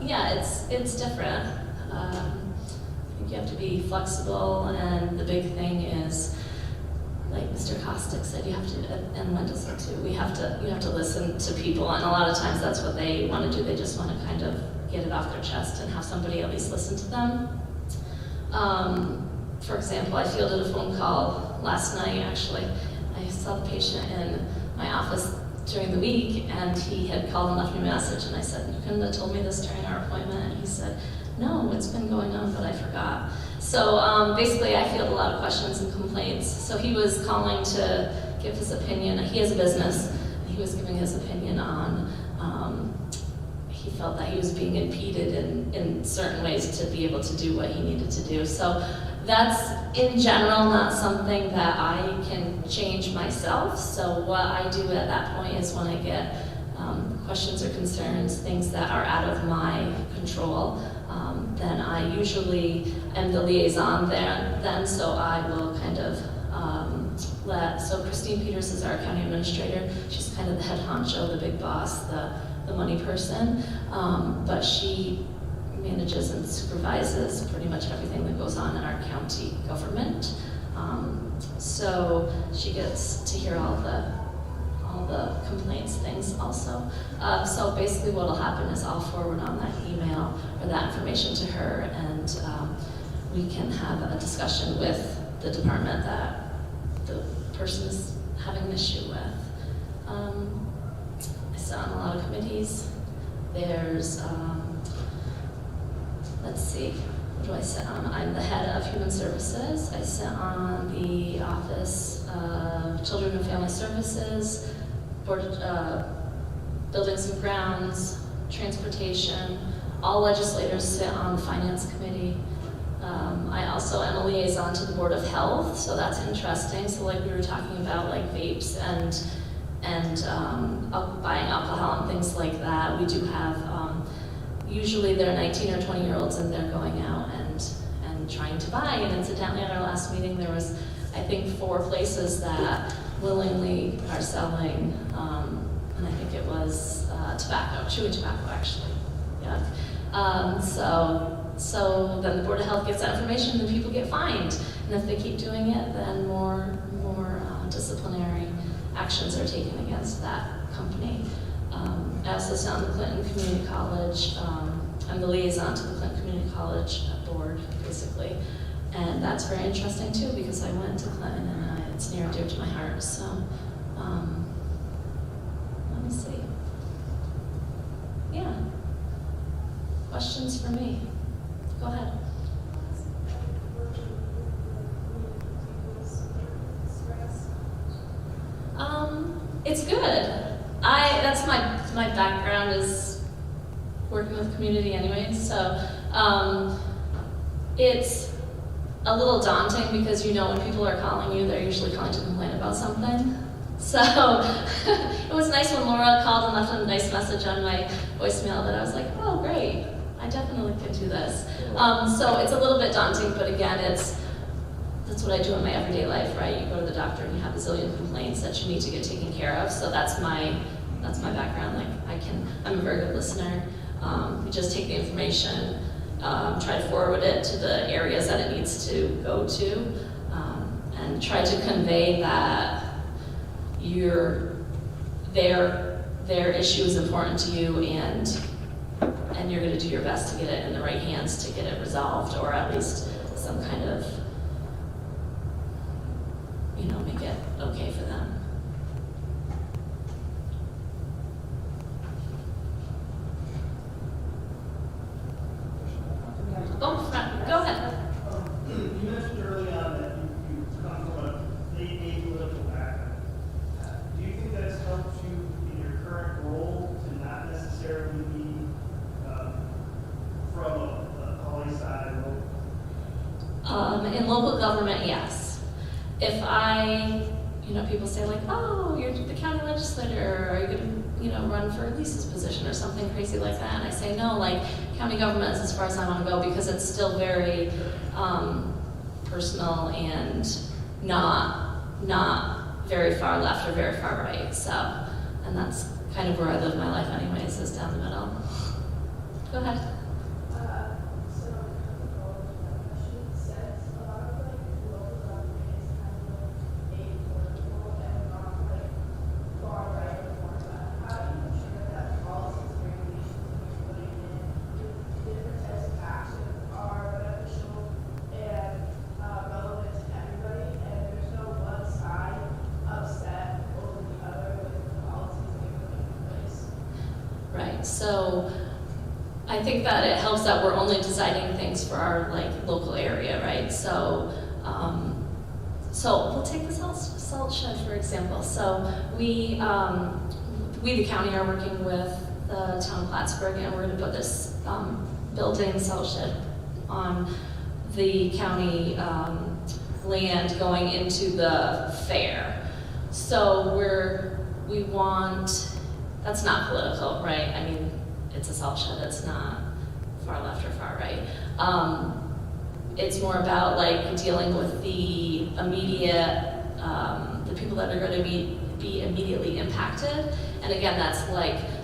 yeah, it's different. I think you have to be flexible, and the big thing is, like Mr. Kostick said, you have to, and Wendell said too, you have to listen to people, and a lot of times that's what they want to do. They just want to kind of get it off their chest and have somebody at least listen to them. For example, I fielded a phone call last night, actually. I saw the patient in my office during the week, and he had called and left me a message, and I said, you couldn't have told me this during our appointment, and he said, no, it's been going on, but I forgot. So basically, I field a lot of questions and complaints. So he was calling to give his opinion. He has a business, and he was giving his opinion on, he felt that he was being impeded in certain ways to be able to do what he needed to do. So that's, in general, not something that I can change myself. So what I do at that point is when I get questions or concerns, things that are out of my control, then I usually am the liaison there then, so I will kind of so Christine Peters is our county administrator. She's kind of the head honcho, the big boss, the money person, but she manages and supervises pretty much everything that goes on in our county government. So she gets to hear all the complaints things also. So basically what will happen is I'll forward on that email or that information to her, and we can have a discussion with the department that the person is having an issue with. I sit on a lot of committees. There's, let's see, what do I sit on? I'm the head of Human Services. I sit on the Office of Children and Family Services, Board of Buildings and Grounds, Transportation. All legislators sit on the Finance Committee. I also am a liaison to the Board of Health, so that's interesting. So like we were talking about, like vapes and buying alcohol and things like that. We do have, usually they're 19 or 20-year-olds and they're going out and trying to buy. And incidentally, at our last meeting, there was, I think, 4 places that willingly are selling, and I think it was tobacco, chewing tobacco actually, yeah. So then the Board of Health gets that information and people get fined. And if they keep doing it, then more disciplinary actions are taken against that company. I also sit on the Clinton Community College. I'm the liaison to the Clinton Community College board, basically. And that's very interesting too, because I went to Clinton and it's near and dear to my heart. So let me see. Yeah. Questions for me? Go ahead. It's good. That's my background is working with community anyway, so it's a little daunting because you know when people are calling you, they're usually calling to complain about something. So it was nice when Laura called and left a nice message on my voicemail that I was like, oh great, I definitely can do this. So it's a little bit daunting, but again, that's what I do in my everyday life, right? You go to the doctor and you have a zillion complaints that you need to get taken care of. So that's my background. Like I'm a very good listener. We just take the information, try to forward it to the areas that it needs to go to. and try to convey that their issue is important to you, and you're going to do your best to get it in the right hands to get it resolved, or at least some kind of, make it okay for them. Oh, go ahead. You mentioned early on that you come from a late apolitical background. Do you think that's helped you in your current role to not necessarily be from a poli-sci role? In local government, yes. If people say like, oh, you're the county legislator, are you going to, run for Lisa's position or something crazy like that? And I say no, like county government is as far as I want to go because it's still very personal and not very far left or very far right. So, and that's kind of where I live my life anyways, is down the middle. Go ahead. So, question says a lot of local government is kind of apolitical and not far right or far left. How do you ensure that policies and regulations you're putting in different types of actions are beneficial and relevant to everybody, and there's no one side upset over the other with the policies that you're putting in place? Right. So I think that it helps that we're only deciding things for our local area, right? So, so we'll take the salt shed for example. So we the county are working with the town of Plattsburgh, and we're going to put this building salt shed on the county land going into the fair. So we want. That's not political, right? I mean, it's a salt shed, it's not far left or far right. It's more about dealing with the immediate, the people that are going to be immediately impacted. And again, that's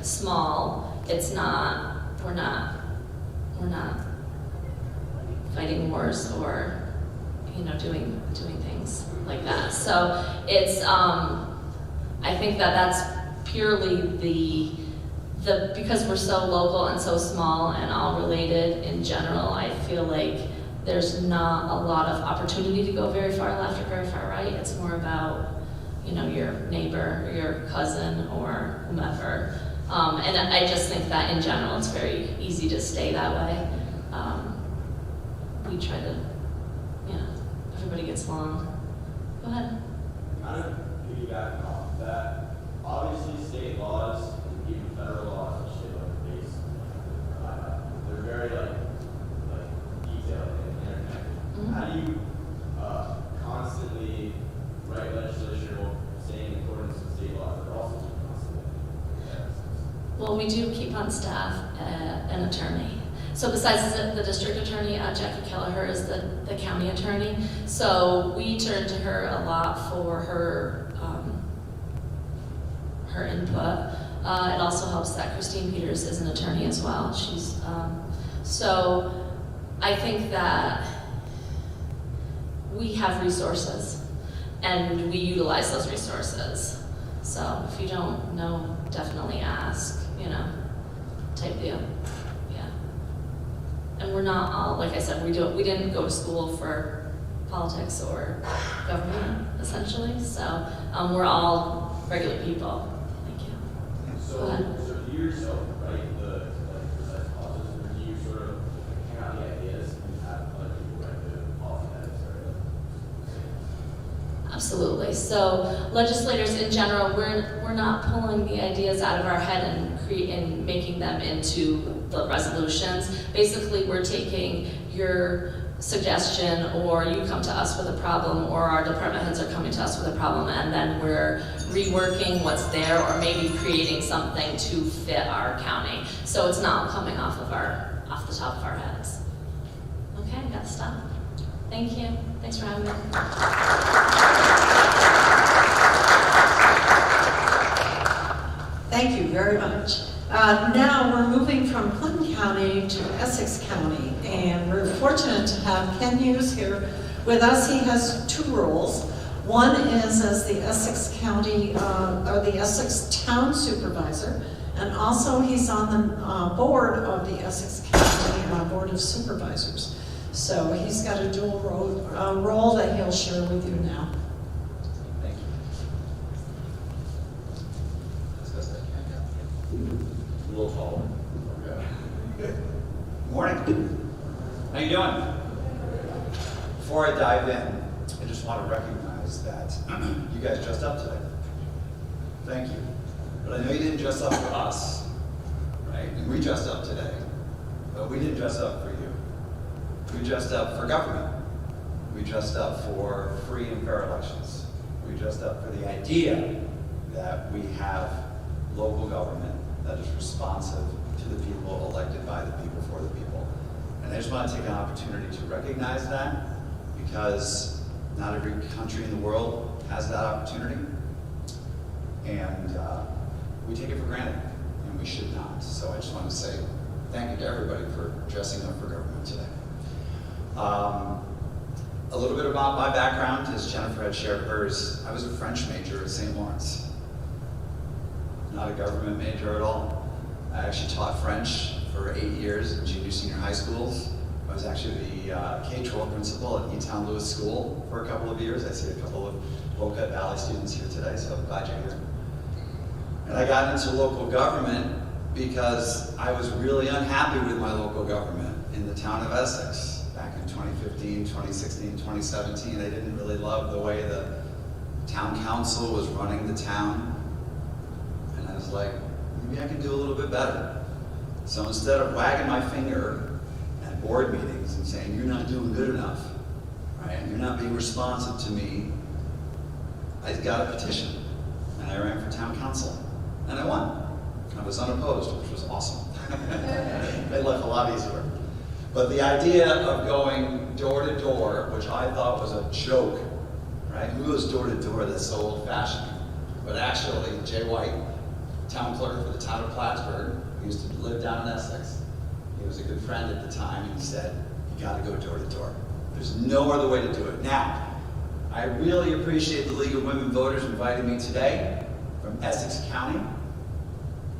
small. It's not, we're not fighting wars or, doing things like that. So it's, I think that's purely because we're so local and so small and all related in general, I feel like there's not a lot of opportunity to go very far left or very far right. It's more about, your neighbor, or your cousin, or whomever. And I just think that in general, it's very easy to stay that way. We try to, everybody gets along. Go ahead. Kind of piggyback off that. Obviously, state laws and even federal laws and shit the base, they're very detailed and interconnected. Mm-hmm. How do you constantly write legislation or stay in accordance with state laws, but also keep constantly? Well, we do keep on staff an attorney. So besides the district attorney, Jackie Kelleher is the county attorney. So we turn to her a lot for her input. It also helps that Christine Peters is an attorney as well. She's so I think that we have resources and we utilize those resources. So if you don't know, definitely ask, type deal. Yeah. And we're not all, like I said, we didn't go to school for politics or government, essentially. So we're all regular people. Thank you. Go ahead. So do you yourself write the precise policies, or do you sort of hang out the ideas and have other people write the policy edits or? Absolutely. So legislators in general, we're not pulling the ideas out of our head and making them into the resolutions. Basically, we're taking your suggestion, or you come to us with a problem, or our department heads are coming to us with a problem, and then we're reworking what's there, or maybe creating something to fit our county. So it's not coming off the top of our heads. Okay, got to stop. Thank you. Thanks for having me. Thank you very much. Now we're moving from Clinton County to Essex County, and we're fortunate to have Ken Hughes here With us, he has two roles. One is as the Essex County, or the Essex Town Supervisor, and also he's on the board of the Essex County Board of Supervisors. So he's got a dual role that he'll share with you now. Thank you. As best I can. A little taller. Good. Morning. How you doing? Before I dive in, I just want to recognize that you guys dressed up today. Thank you. But I know you didn't dress up for us, right? And we dressed up today, but we didn't dress up for you. We dressed up for government. We dressed up for free and fair elections. We dressed up for the idea that we have local government that is responsive to the people, elected by the people, for the people. And I just want to take an opportunity to recognize that, because not every country in the world has that opportunity. And we take it for granted, and we should not. So I just want to say thank you to everybody for dressing up for government today. A little bit about my background, as Jennifer had shared hers. I was a French major at St. Lawrence. Not a government major at all. I actually taught French for 8 years in junior, senior high schools. I was actually the K-12 principal at Newtown Lewis School for a couple of years. I see a couple of Wilcott Valley students here today, so I'm glad you're here. And I got into local government because I was really unhappy with my local government in the town of Essex. Back in 2015, 2016, 2017, I didn't really love the way the town council was running the town. And I was like, maybe I can do a little bit better. So instead of wagging my finger at board meetings and saying, you're not doing good enough, right? You're not being responsive to me, I got a petition and I ran for town council and I won. I was unopposed, which was awesome. Made life a lot easier. But the idea of going door to door, which I thought was a joke, right? Who goes door to door? That's so old fashioned. But actually, Jay White, town clerk for the town of Plattsburgh, who used to live down in Essex, he was a good friend at the time, and he said, you gotta go door to door. There's no other way to do it. Now, I really appreciate the League of Women Voters inviting me today from Essex County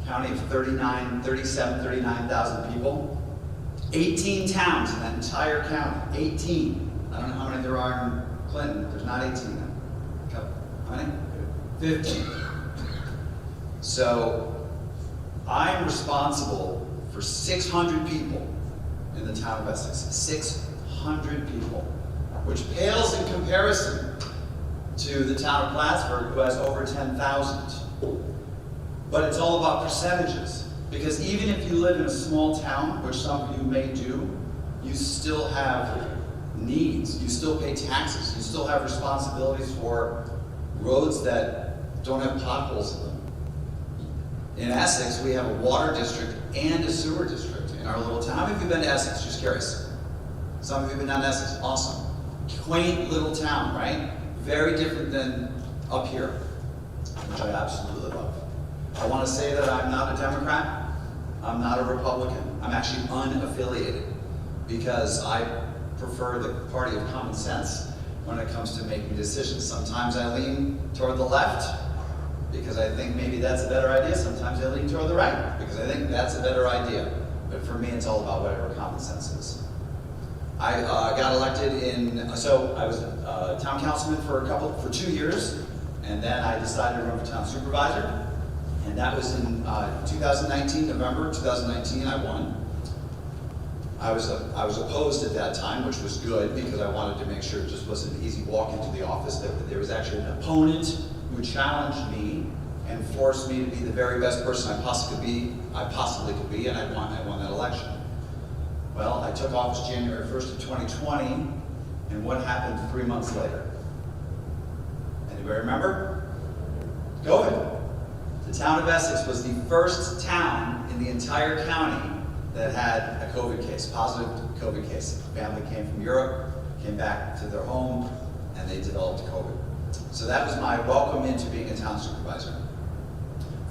of 39,000 people. 18 towns in that entire county, 18. I don't know how many there are in Clinton, there's not 18 then. How many? 15. So, I'm responsible for 600 people in the town of Essex. 600 people, which pales in comparison to the town of Plattsburgh, who has over 10,000. But it's all about percentages. Because even if you live in a small town, which some of you may do, you still have needs. You still pay taxes. You still have responsibilities for roads that don't have potholes in them. In Essex, we have a water district and a sewer district in our little town. How many of you have been to Essex? Just curious. Some of you have been down to Essex. Awesome. Quaint little town, right? Very different than up here, which I absolutely love. I want to say that I'm not a Democrat. I'm not a Republican. I'm actually unaffiliated because I prefer the party of common sense when it comes to making decisions. Sometimes I lean toward the left because I think maybe that's a better idea. Sometimes I lean toward the right because I think that's a better idea. But for me, it's all about whatever common sense is. I got elected so I was a town councilman for 2 years, and then I decided to run for town supervisor. And that was in 2019, November 2019, I won. I was opposed at that time, which was good because I wanted to make sure it just wasn't an easy walk into the office, that there was actually an opponent who challenged me and forced me to be the very best person I possibly could be, and I won that election. Well, I took office January 1st of 2020, and what happened 3 months later? Anybody remember? COVID. The town of Essex was the first town in the entire county that had a COVID case, positive COVID case. A family came from Europe, came back to their home, and they developed COVID. So that was my welcome into being a town supervisor.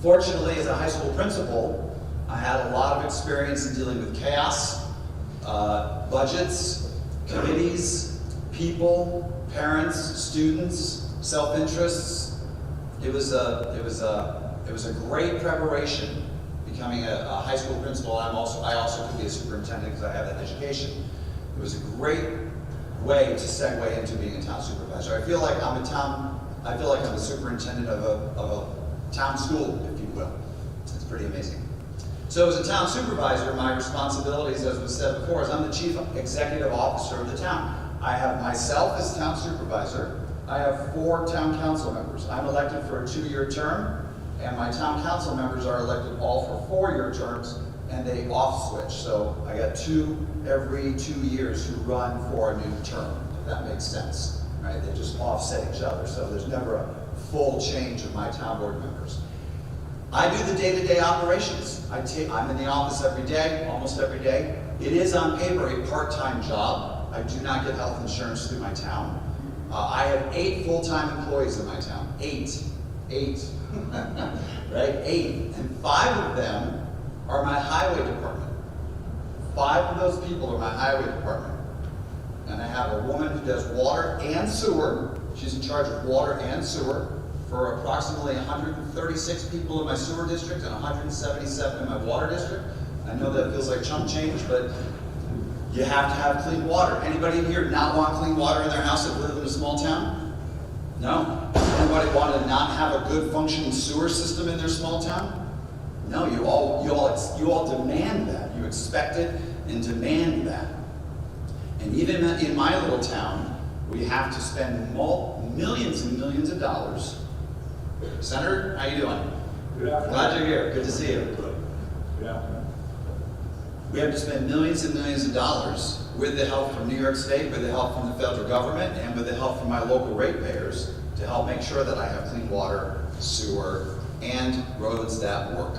Fortunately, as a high school principal, I had a lot of experience in dealing with chaos, budgets, committees, people, parents, students, self-interests. It was a great preparation becoming a high school principal. I also could be a superintendent because I have that education. It was a great way to segue into being a town supervisor. I feel like I'm the superintendent of a town school, if you will. It's pretty amazing. So as a town supervisor, my responsibilities, as was said before, is I'm the chief executive officer of the town. I have myself as town supervisor. I have 4 town council members. I'm elected for a 2-year term, and my town council members are elected all for 4-year terms, and they off-switch. So I got 2 every 2 years who run for a new term, if that makes sense, right? They just offset each other, so there's never a full change of my town board members. I do the day-to-day operations. I'm in the office every day, almost every day. It is on paper a part-time job. I do not get health insurance through my town. I have 8 full-time employees in my town. 8. Right? 8. And 5 of them are my highway department. 5 of those people are my highway department. And I have a woman who does water and sewer. She's in charge of water and sewer for approximately 136 people in my sewer district and 177 in my water district. I know that feels like chump change, but you have to have clean water. Anybody in here not want clean water in their house that live in a small town? No. Anybody want to not have a good functioning sewer system in their small town? No, you all demand that. You expect it and demand that. And even in my little town, we have to spend millions and millions of dollars. Senator, how you doing? Good afternoon. Glad you're here. Good to see you. Good afternoon. We have to spend millions and millions of dollars with the help from New York State, with the help from the federal government, and with the help from my local ratepayers to help make sure that I have clean water, sewer, and roads that work.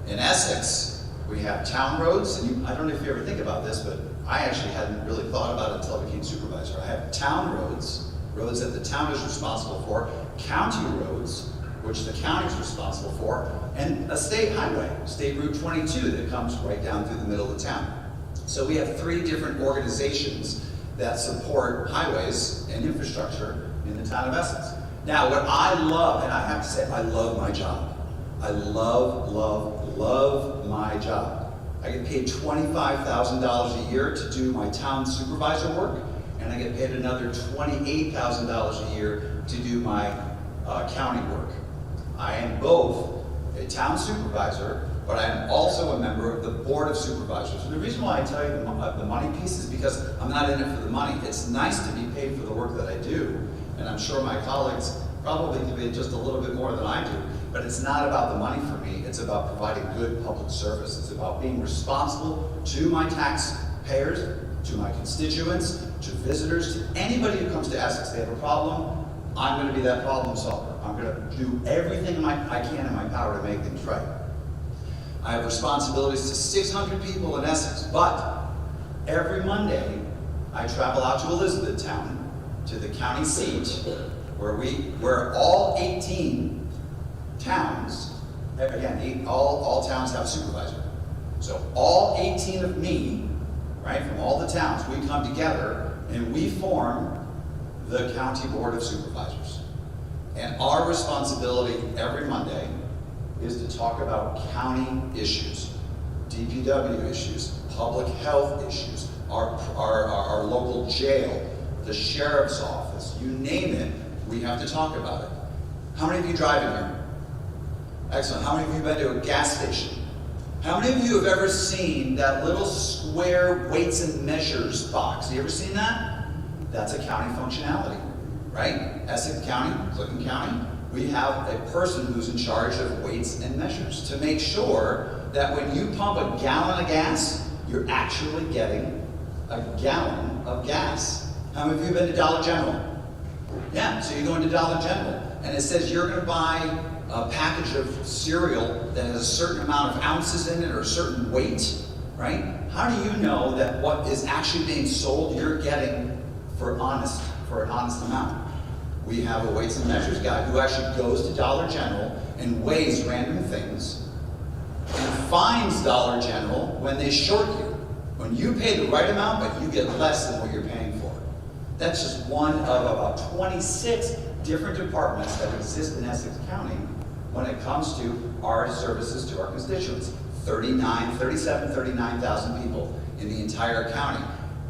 In Essex, we have town roads, and I don't know if you ever think about this, but I actually hadn't really thought about it until I became supervisor. I have town roads, roads that the town is responsible for, county roads, which the county is responsible for, and a state highway, State Route 22, that comes right down through the middle of the town. So we have 3 different organizations that support highways and infrastructure in the town of Essex. Now, what I love, and I have to say, I love my job. I love my job. I get paid $25,000 a year to do my town supervisor work, and I get paid another $28,000 a year to do my county work. I am both a town supervisor, but I am also a member of the Board of Supervisors. And the reason why I tell you the money piece is because I'm not in it for the money. It's nice to be paid for the work that I do, and I'm sure my colleagues probably do it just a little bit more than I do, but it's not about the money for me. It's about providing good public service. It's about being responsible to my taxpayers, to my constituents, to visitors, to anybody who comes to Essex. They have a problem, I'm going to be that problem solver. I'm going to do everything I can in my power to make things right. I have responsibilities to 600 people in Essex, but every Monday I travel out to Elizabethtown, to the county seat, where all 18 towns, again, all towns have a supervisor. So all 18 of me, right, from all the towns, we come together and we form the County Board of Supervisors. And our responsibility every Monday is to talk about county issues, DPW issues, public health issues, our local jail, the sheriff's office, you name it, we have to talk about it. How many of you drive in here? Excellent. How many of you have been to a gas station? How many of you have ever seen that little square weights and measures box? Have you ever seen that? That's a county functionality, right? Essex County, Clinton County, we have a person who's in charge of weights and measures to make sure that when you pump a gallon of gas, you're actually getting a gallon of gas. How many of you have been to Dollar General? Yeah, so you go into Dollar General, and it says you're going to buy a package of cereal that has a certain amount of ounces in it or a certain weight, right? How do you know that what is actually being sold you're getting for an honest amount? We have a weights and measures guy who actually goes to Dollar General and weighs random things and fines Dollar General when they short you. When you pay the right amount, but you get less than what you're paying for. That's just one of about 26 different departments that exist in Essex County when it comes to our services to our constituents. 39,000 people in the entire county.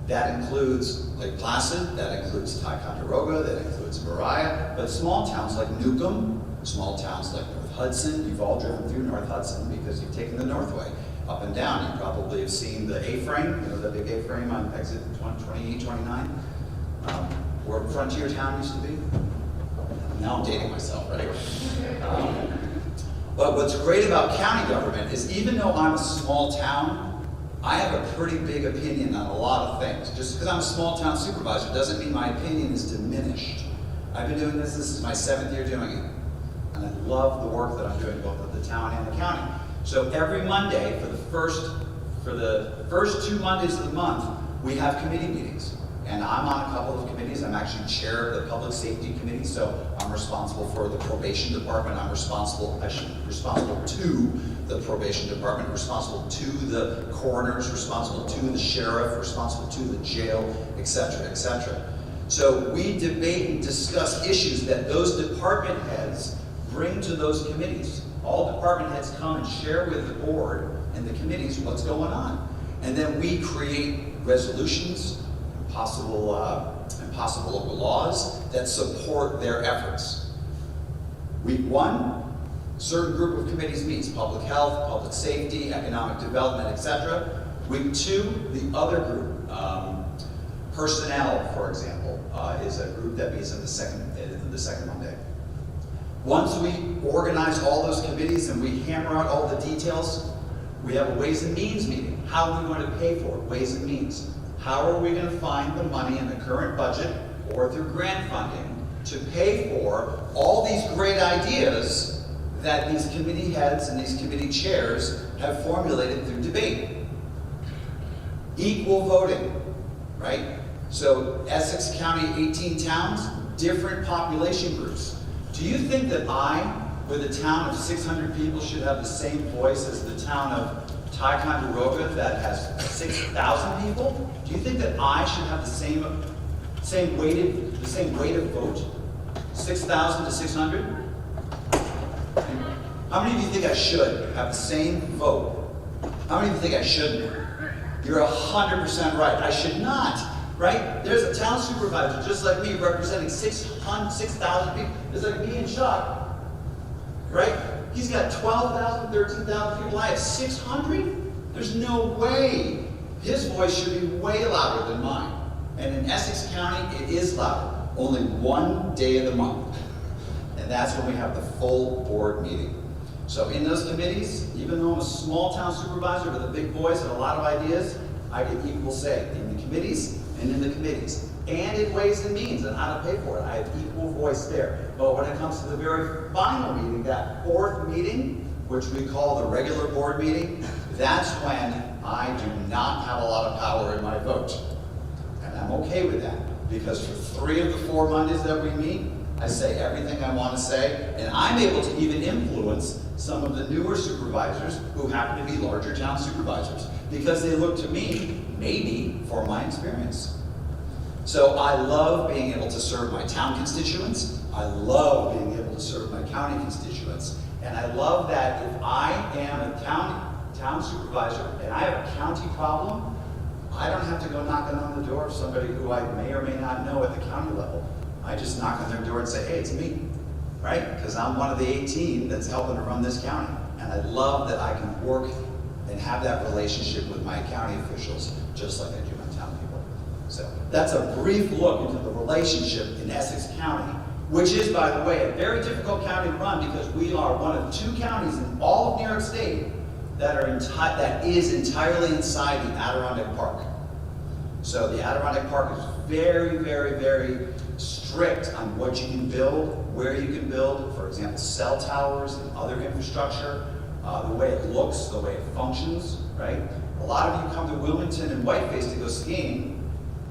That includes Lake Placid, that includes Ticonderoga, that includes Mariah, but small towns like Newcomb, small towns like North Hudson, you've all driven through North Hudson because you've taken the Northway up and down. You probably have seen the A-frame, the big A-frame on exit 28, 29, where Frontier Town used to be. Now I'm dating myself, right? But what's great about county government is even though I'm a small town, I have a pretty big opinion on a lot of things. Just because I'm a small town supervisor doesn't mean my opinion is diminished. I've been doing this is my 7th year doing it. And I love the work that I'm doing both at the town and the county. So every Monday, for the first 2 Mondays of the month, we have committee meetings. And I'm on a couple of committees. I'm actually chair of the Public Safety Committee, so I'm responsible for the probation department. I'm responsible to the probation department, responsible to the coroners, responsible to the sheriff, responsible to the jail, etc., etc. So we debate and discuss issues that those department heads bring to those committees. All department heads come and share with the board and the committees what's going on. And then we create resolutions, possible local laws that support their efforts. Week 1, certain group of committees meets, public health, public safety, economic development, etc. Week 2, the other group, personnel, for example, is a group that meets in the second Monday. Once we organize all those committees and we hammer out all the details, we have a Ways and Means meeting. How are we going to pay for it? Ways and Means. How are we going to find the money in the current budget or through grant funding to pay for all these great ideas that these committee heads and these committee chairs have formulated through debate? Equal voting, right? So Essex County, 18 towns, different population groups. Do you think that I, with a town of 600 people, should have the same voice as the town of Ticonderoga that has 6,000 people? Do you think that I should have the same weight of vote? 6,000 to 600? How many of you think I should have the same vote? How many of you think I shouldn't? You're 100% right. I should not, right? There's a town supervisor just like me representing 6,000 people. It's like me and Chuck, right? He's got 12,000, 13,000 people. I have 600? There's no way. His voice should be way louder than mine. And in Essex County, it is louder. Only one day of the month. And that's when we have the full board meeting. So in those committees, even though I'm a small town supervisor with a big voice and a lot of ideas, I get equal say in the committees and in the committees. And in Ways and Means and how to pay for it. I have equal voice there. But when it comes to the very final meeting, that 4th meeting, which we call the regular board meeting, that's when I do not have a lot of power in my vote. And I'm okay with that. Because for 3 of the 4 Mondays that we meet, I say everything I want to say, and I'm able to even influence some of the newer supervisors who happen to be larger town supervisors, because they look to me, maybe, for my experience. So I love being able to serve my town constituents. I love being able to serve my county constituents. And I love that if I am a town supervisor and I have a county problem, I don't have to go knocking on the door of somebody who I may or may not know at the county level. I just knock on their door and say, hey, it's me, right? Because I'm one of the 18 that's helping to run this county. And I love that I can work and have that relationship with my county officials, just like I do my town people. So that's a brief look into the relationship in Essex County, which is, by the way, a very difficult county to run because we are one of 2 counties in all of New York State that is entirely inside the Adirondack Park. So the Adirondack Park is very, very, very strict on what you can build, where you can build, for example, cell towers and other infrastructure, the way it looks, the way it functions, right? A lot of you come to Wilmington and Whiteface to go skiing.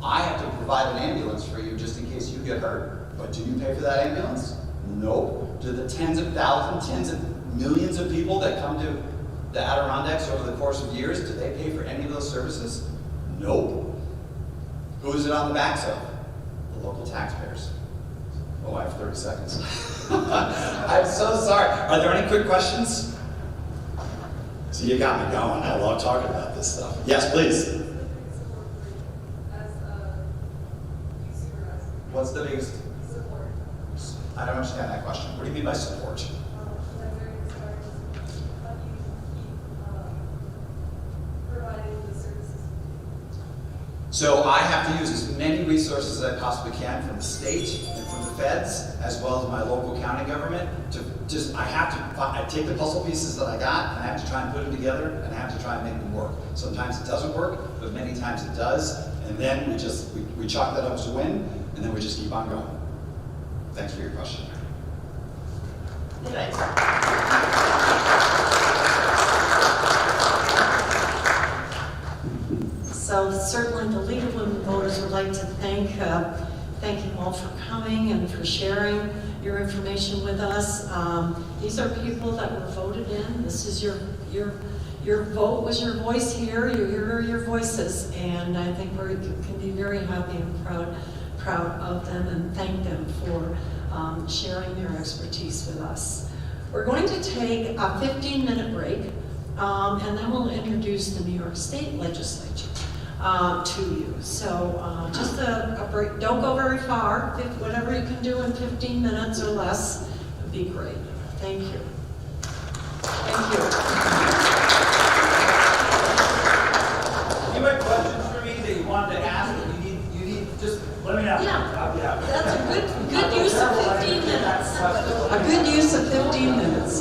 I have to provide an ambulance for you just in case you get hurt. But do you pay for that ambulance? Nope. Do the tens of thousands, tens of millions of people that come to the Adirondacks over the course of years, do they pay for any of those services? Nope. Who is it on the backs of? The local taxpayers. Oh, I have 30 seconds. I'm so sorry. Are there any quick questions? So you got me going. I love talking about this stuff. Yes, please. What's the biggest? Support. I don't understand that question. What do you mean by support? Providing the services. So I have to use as many resources as I possibly can from the state and from the feds, as well as my local county government, to just, I take the puzzle pieces that I got, and I have to try and put them together, and I have to try and make them work. Sometimes it doesn't work, but many times it does, and then we chalk that up as a win, and then we just keep on going. Thanks for your question. So certainly the League of Women Voters would like to thank you all for coming and for sharing your information with us. These are people that were voted in. This is your vote was your voice here. You hear your voices, and I think we can be very happy and proud of them and thank them for sharing their expertise with us. We're going to take a 15-minute break, and then we'll introduce the New York State Legislature to you. So just a break. Don't go very far. Whatever you can do in 15 minutes or less would be great. Thank you. Thank you. You had questions for me that you wanted to ask, and you need just let me know. Yeah, that's a good use of 15 minutes. A good use of 15 minutes.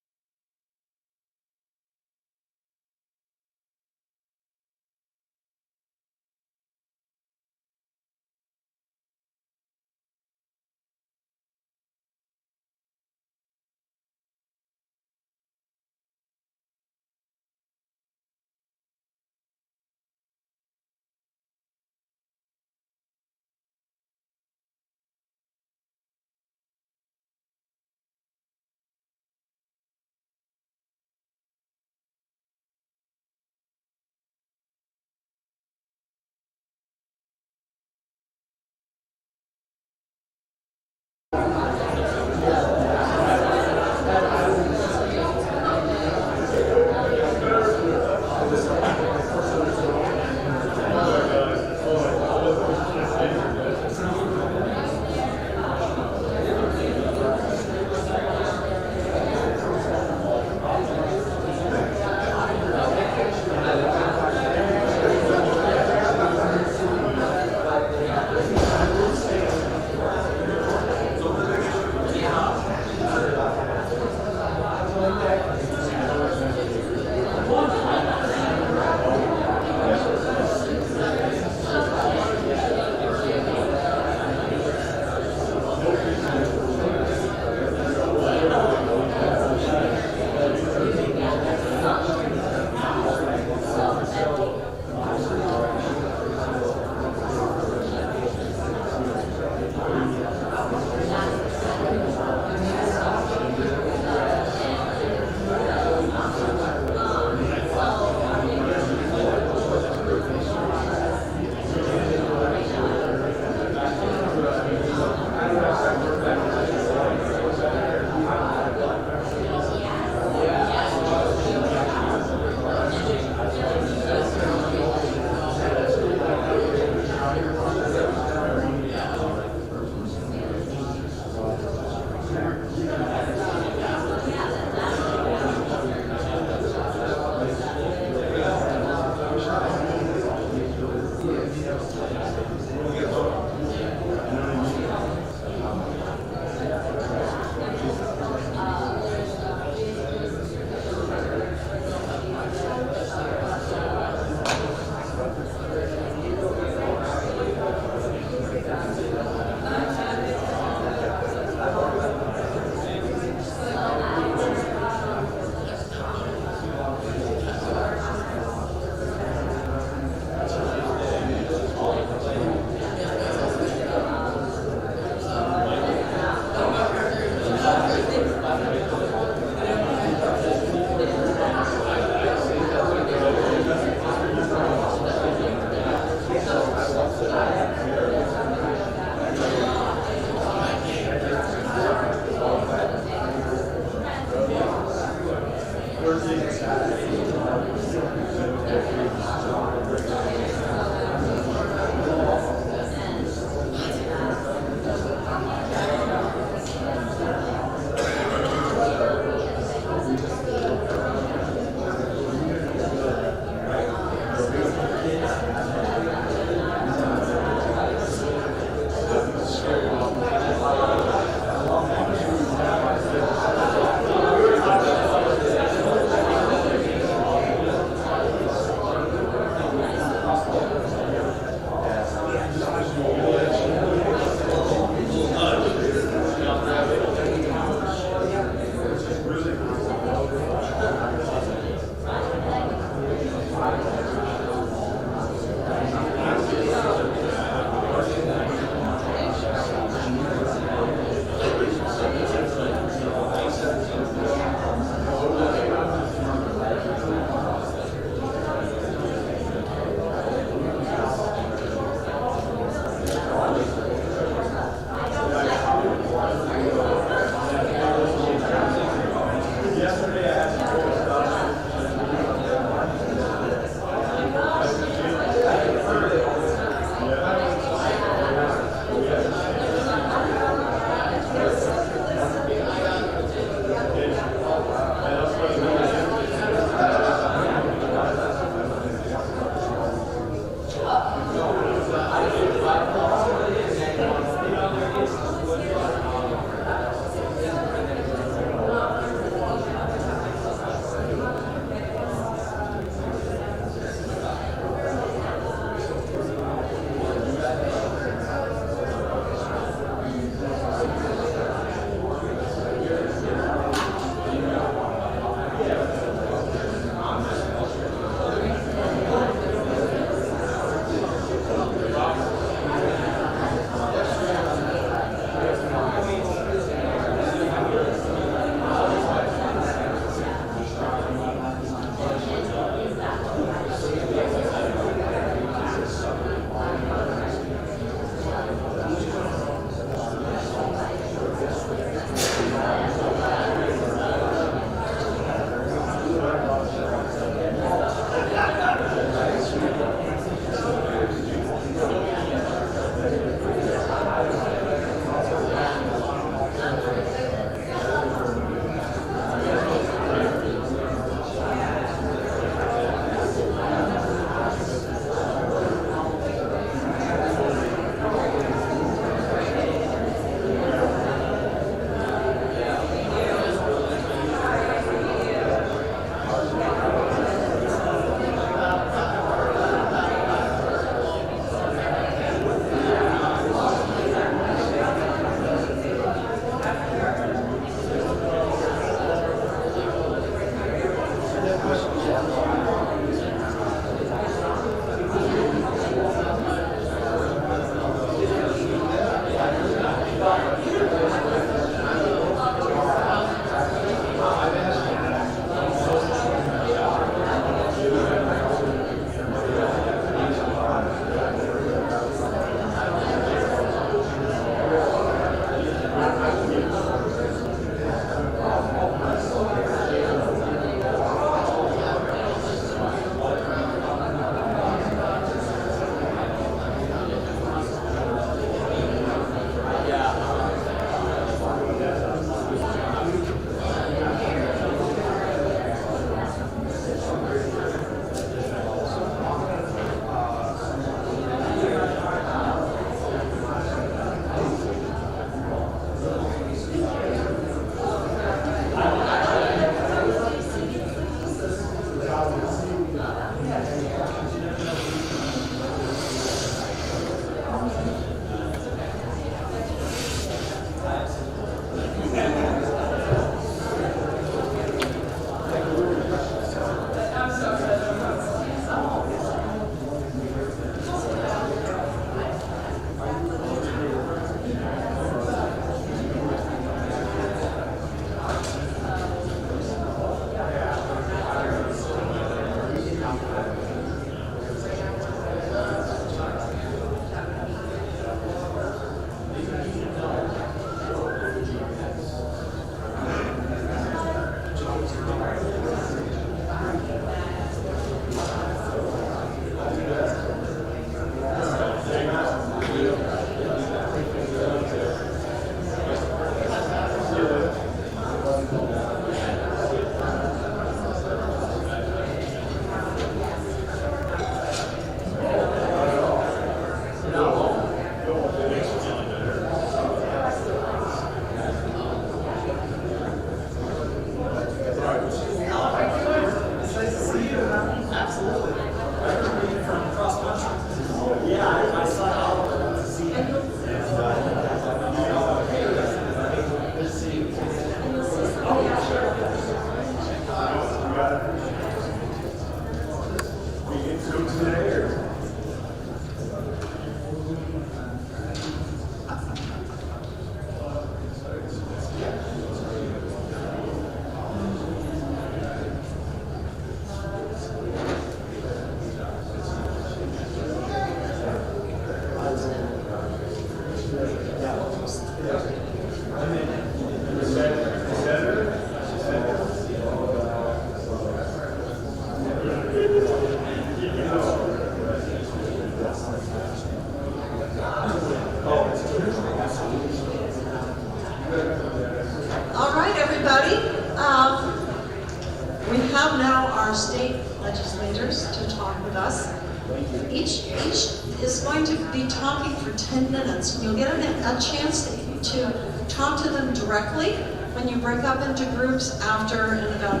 each is going to be talking for 10 minutes. You'll get a chance to talk to them directly when you break up into groups after in about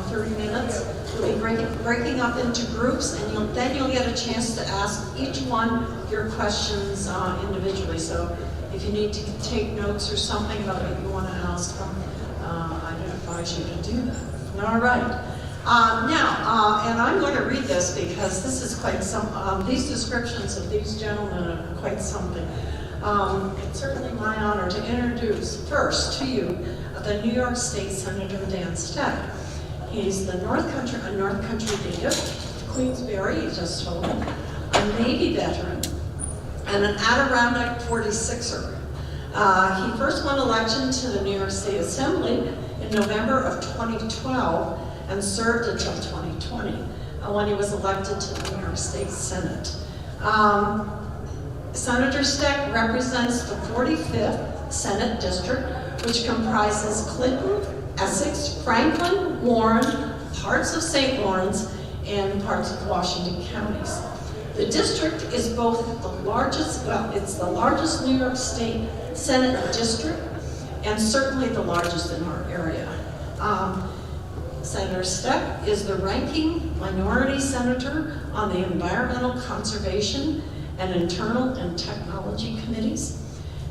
30 minutes. You'll be breaking up into groups, and then you'll get a chance to ask each one your questions individually. So if you need to take notes or something about what you want to ask them, I advise you to do that. All right. And I'm going to read this because this is quite some, these descriptions of these gentlemen are quite something. It's certainly my honor to introduce first to you the New York State Senator Dan Steck. He's a North Country native, Queensbury, he just told me, a Navy veteran, and an Adirondack 46er. He first won election to the New York State Assembly in November of 2012 and served until 2020 when he was elected to the New York State Senate. Senator Steck represents the 45th Senate District, which comprises Clinton, Essex, Franklin, Warren, parts of St. Lawrence, and parts of Washington counties. The district is both the largest, it's the largest New York State Senate district, and certainly the largest in our area. Senator Steck is the ranking minority senator on the Environmental Conservation and Internal and Technology Committees.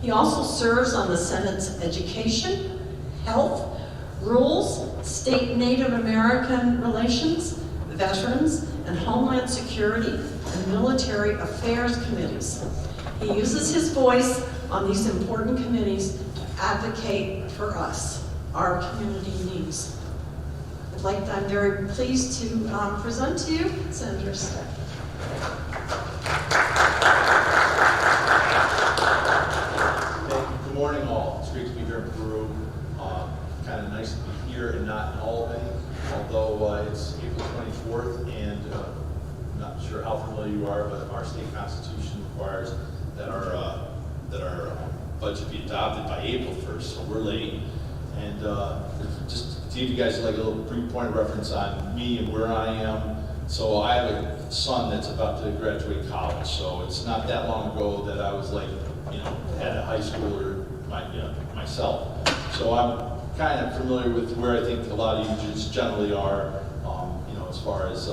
He also serves on the Senate's Education, Health, Rules, State Native American Relations, Veterans, and Homeland Security and Military Affairs Committees. He uses his voice on these important committees to advocate for us, our community needs. I'm very pleased to present to you Senator Steck. Good morning, all. It's great to be here in Peru. Kind of nice to be here and not in Albany, although it's April 24th, and I'm not sure how familiar you are, but our state constitution requires that our budget be adopted by April 1st, so we're late. And just to give you guys like a little brief point of reference on me and where I am. So I have a son that's about to graduate college, so it's not that long ago that I was like, had a high schooler myself. So I'm kind of familiar with where I think a lot of you just generally are, as far as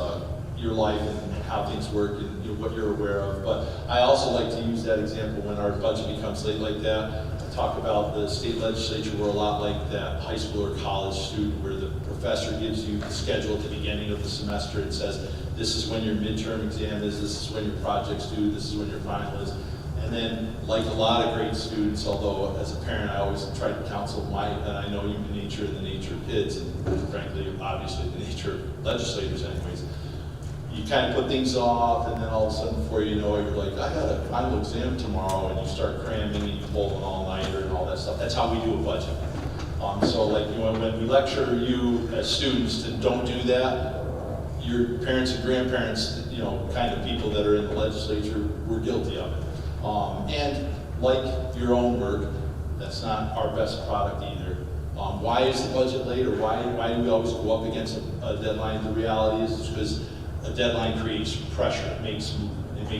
your life and how things work and what you're aware of. But I also like to use that example when our budget becomes late like that. I talk about the state legislature. We're a lot like that high school or college student where the professor gives you the schedule at the beginning of the semester and says, this is when your midterm exam is, this is when your project's due, this is when your final is. And then, like a lot of great students, although as a parent I always try to counsel and I know human nature and the nature of kids, and frankly, obviously the nature of legislators anyways, you kind of put things off, and then all of a sudden before you know it, you're like, I got a final exam tomorrow, and you start cramming and you pull an all-nighter and all that stuff. That's how we do a budget. So like, when we lecture you as students to don't do that, your parents and grandparents, kind of people that are in the legislature, were guilty of it. And like your own work, that's not our best product either. Why is the budget late, or why do we always go up against a deadline? The reality is because a deadline creates pressure. It makes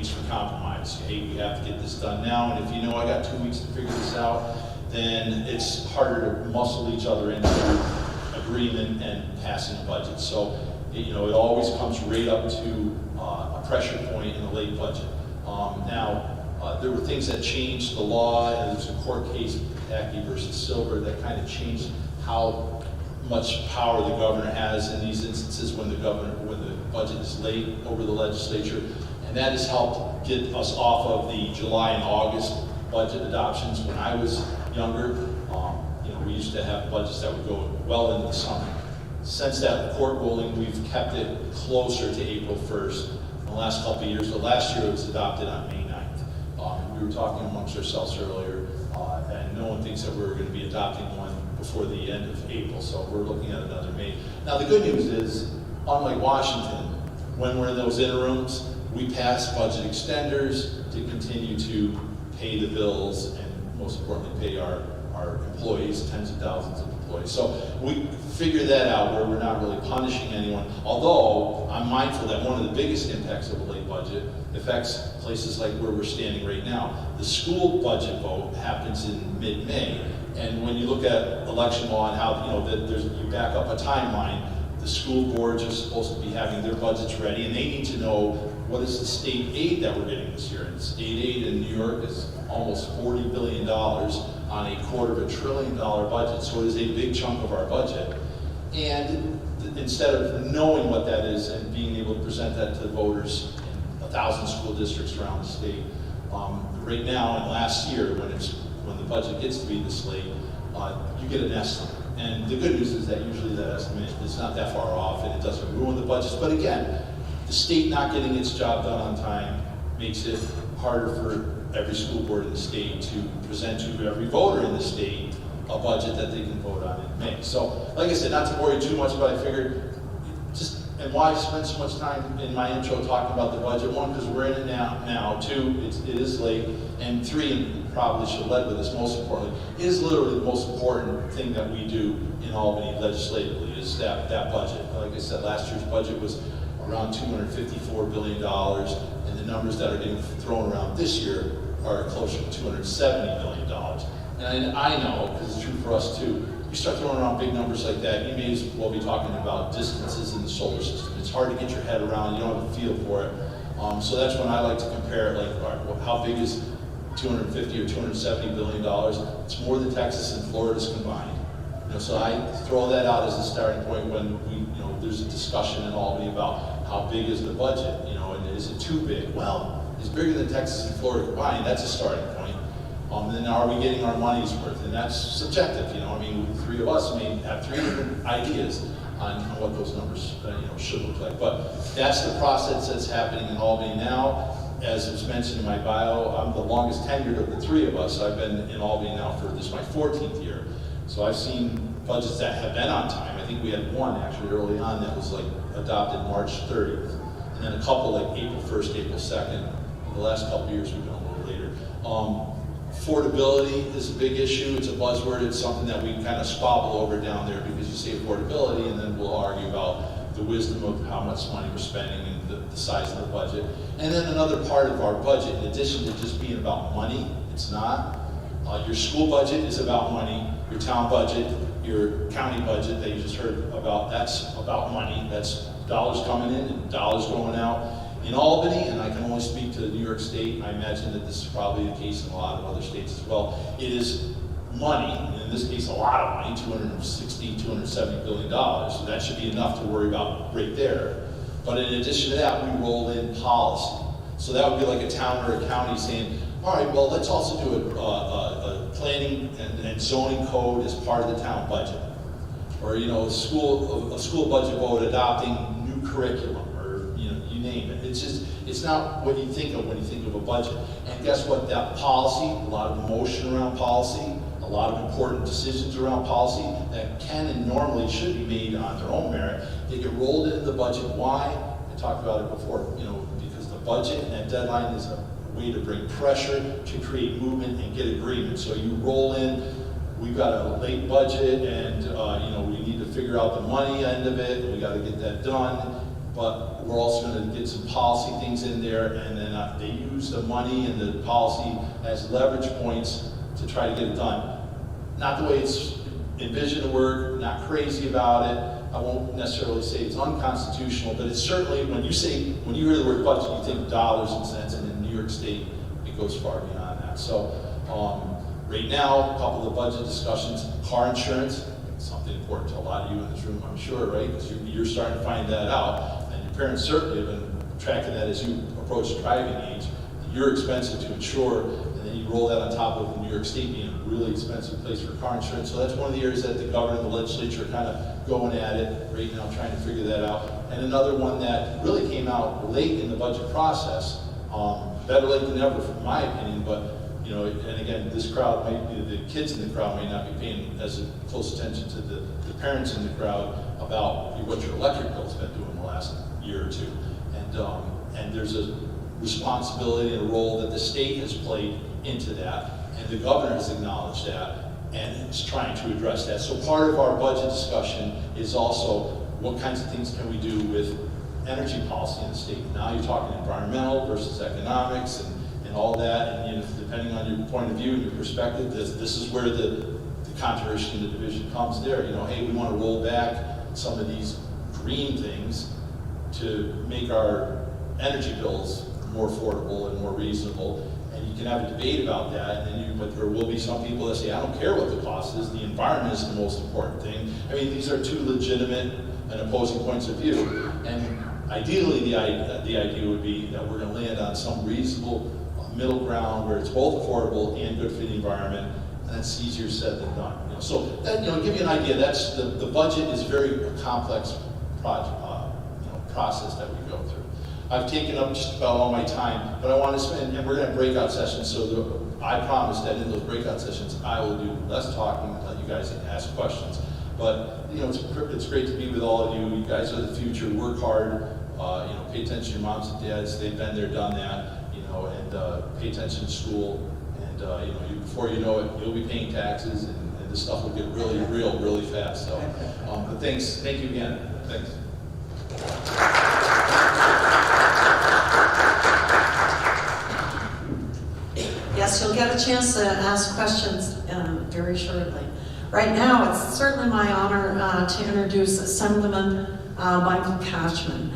for compromise. Hey, we have to get this done now, and if I got 2 weeks to figure this out, then it's harder to muscle each other into agreement and passing a budget. So, it always comes right up to a pressure point in a late budget. There were things that changed the law, and there's a court case, Packey versus Silver, that kind of changed how much power the governor has in these instances when the budget is late over the legislature. And that has helped get us off of the July and August budget adoptions. When I was younger, we used to have budgets that would go well into the summer. Since that court ruling, we've kept it closer to April 1st in the last couple of years. But last year it was adopted on May 9th. We were talking amongst ourselves earlier, and no one thinks that we're going to be adopting one before the end of April, so we're looking at another May. Now the good news is, unlike Washington, when we're in those interims, we pass budget extenders to continue to pay the bills and most importantly pay our employees, tens of thousands of employees. So we figure that out where we're not really punishing anyone. Although I'm mindful that one of the biggest impacts of a late budget affects places like where we're standing right now. The school budget vote happens in mid-May, and when you look at election law and how, you back up a timeline, the school boards are supposed to be having their budgets ready, and they need to know what is the state aid that we're getting this year. And state aid in New York is almost $40 billion on a $250 billion budget, so it is a big chunk of our budget. And instead of knowing what that is and being able to present that to the voters in 1,000 school districts around the state, right now and last year, when the budget gets to be this late, you get an estimate. And the good news is that usually that estimate is not that far off and it doesn't ruin the budgets. But again, the state not getting its job done on time makes it harder for every school board in the state to present to every voter in the state a budget that they can vote on in May. So, like I said, not to bore you too much, but I figured and why spend so much time in my intro talking about the budget? One, because we're in it now. Two, it is late. And three, and probably should have led with this most importantly, is literally the most important thing that we do in Albany legislatively is that budget. Like I said, last year's budget was around $254 billion, and the numbers that are getting thrown around this year are closer to $270 billion. And I know, because it's true for us too, you start throwing around big numbers like that, you may as well be talking about distances in the solar system. It's hard to get your head around, you don't have a feel for it. So that's when I like to compare it, like, all right, well, how big is 250 or $270 billion? It's more than Texas and Florida's combined. So I throw that out as a starting point when there's a discussion in Albany about how big is the budget, and is it too big? Well, it's bigger than Texas and Florida combined, that's a starting point. Then are we getting our money's worth? And that's subjective, the three of us may have three different ideas on what those numbers should look like. But that's the process that's happening in Albany now. As was mentioned in my bio, I'm the longest tenured of the three of us. I've been in Albany now for this is my 14th year. So I've seen budgets that have been on time. I think we had one actually early on that was adopted March 30th. And then a couple April 1st, April 2nd. The last couple of years we've been a little later. Affordability is a big issue. It's a buzzword. It's something that we kind of squabble over down there because you say affordability and then we'll argue about the wisdom of how much money we're spending and the size of the budget. And then another part of our budget, in addition to just being about money, it's not. Your school budget is about money. Your town budget, your county budget that you just heard about, that's about money. That's dollars coming in and dollars going out. In Albany, and I can only speak to New York State, I imagine that this is probably the case in a lot of other states as well, it is money, and in this case a lot of money, $270 billion, so that should be enough to worry about right there. But in addition to that, we roll in policy. So that would be like a town or a county saying, all right, well, let's also do a planning and zoning code as part of the town budget. Or, a school budget vote adopting new curriculum. You name it. It's not what you think of when you think of a budget. And guess what? That policy, a lot of emotion around policy, a lot of important decisions around policy that can and normally should be made on their own merit, they get rolled into the budget. Why? I talked about it before, because the budget and that deadline is a way to bring pressure, to create movement and get agreement. So you roll in, we've got a late budget and we need to figure out the money end of it, and we got to get that done. But we're also going to get some policy things in there, and then they use the money and the policy as leverage points to try to get it done. Not the way it's envisioned to work, not crazy about it. I won't necessarily say it's unconstitutional, but it's certainly, when you hear the word budget, you think dollars and cents, and in New York State, it goes far beyond that. So right now, a couple of budget discussions, car insurance, something important to a lot of you in this room, I'm sure, right? Because you're starting to find that out. Parents certainly have been tracking that as you approach driving age. You're expensive to insure, and then you roll that on top of New York State being a really expensive place for car insurance. So that's one of the areas that the governor and the legislature are kind of going at it right now, trying to figure that out. And another one that really came out late in the budget process, better late than never from my opinion, but and again, this crowd, the kids in the crowd may not be paying as close attention to the parents in the crowd about what your electric bill's been doing the last year or two. And there's a responsibility and a role that the state has played into that, and the governor has acknowledged that. and it's trying to address that. So part of our budget discussion is also what kinds of things can we do with energy policy in the state. Now you're talking environmental versus economics and all that, and you know, depending on your point of view and your perspective, this is where the controversy in the division comes there. You know, hey, we want to roll back some of these green things to make our energy bills more affordable and more reasonable. And you can have a debate about that, and but there will be some people that say, I don't care what the cost is, the environment is the most important thing. I mean, these are two legitimate and opposing points of view. And ideally, the idea would be that we're going to land on some reasonable middle ground where it's both affordable and good for the environment, and that's easier said than done. You know, so that, you know, give you an idea, that's the budget is very complex project, process that we go through. I've taken up just about all my time, but I want to spend, and we're going to have breakout sessions, so I promise that in those breakout sessions, I will do less talking and let you guys ask questions. But, you know, it's great to be with all of you. You guys are the future. Work hard. You know, pay attention to your moms and dads. They've been there, done that. You know, and pay attention to school. And you know, before you know it, you'll be paying taxes, and this stuff will get really real, really fast. So, but thanks. Thank you again. Thanks. Yes, you'll get a chance to ask questions very shortly. Right now, it's certainly my honor to introduce Assemblyman Michael Cashman.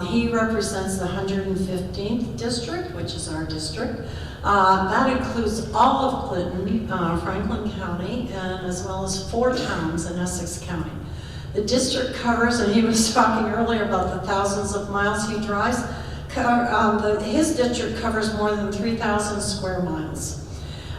He represents the 115th district, which is our district. That includes all of Clinton, Franklin County, and as well as 4 towns in Essex County. The district covers, and he was talking earlier about the thousands of miles he drives, his district covers more than 3,000 square miles.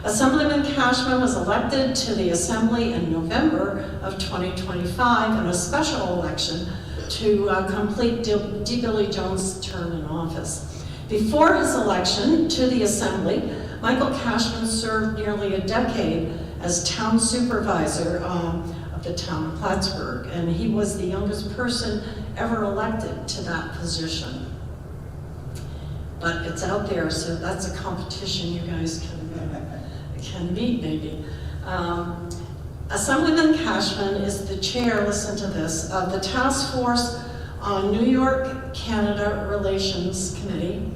Assemblyman Cashman was elected to the Assembly in November of 2025 in a special election to complete D. Billy Jones' term in office. Before his election to the Assembly, Michael Cashman served nearly a decade as town supervisor of the town of Plattsburgh, and he was the youngest person ever elected to that position. But it's out there, so that's a competition you guys can meet maybe. Assemblyman Cashman is the chair, listen to this, of the Task Force on New York-Canada Relations Committee,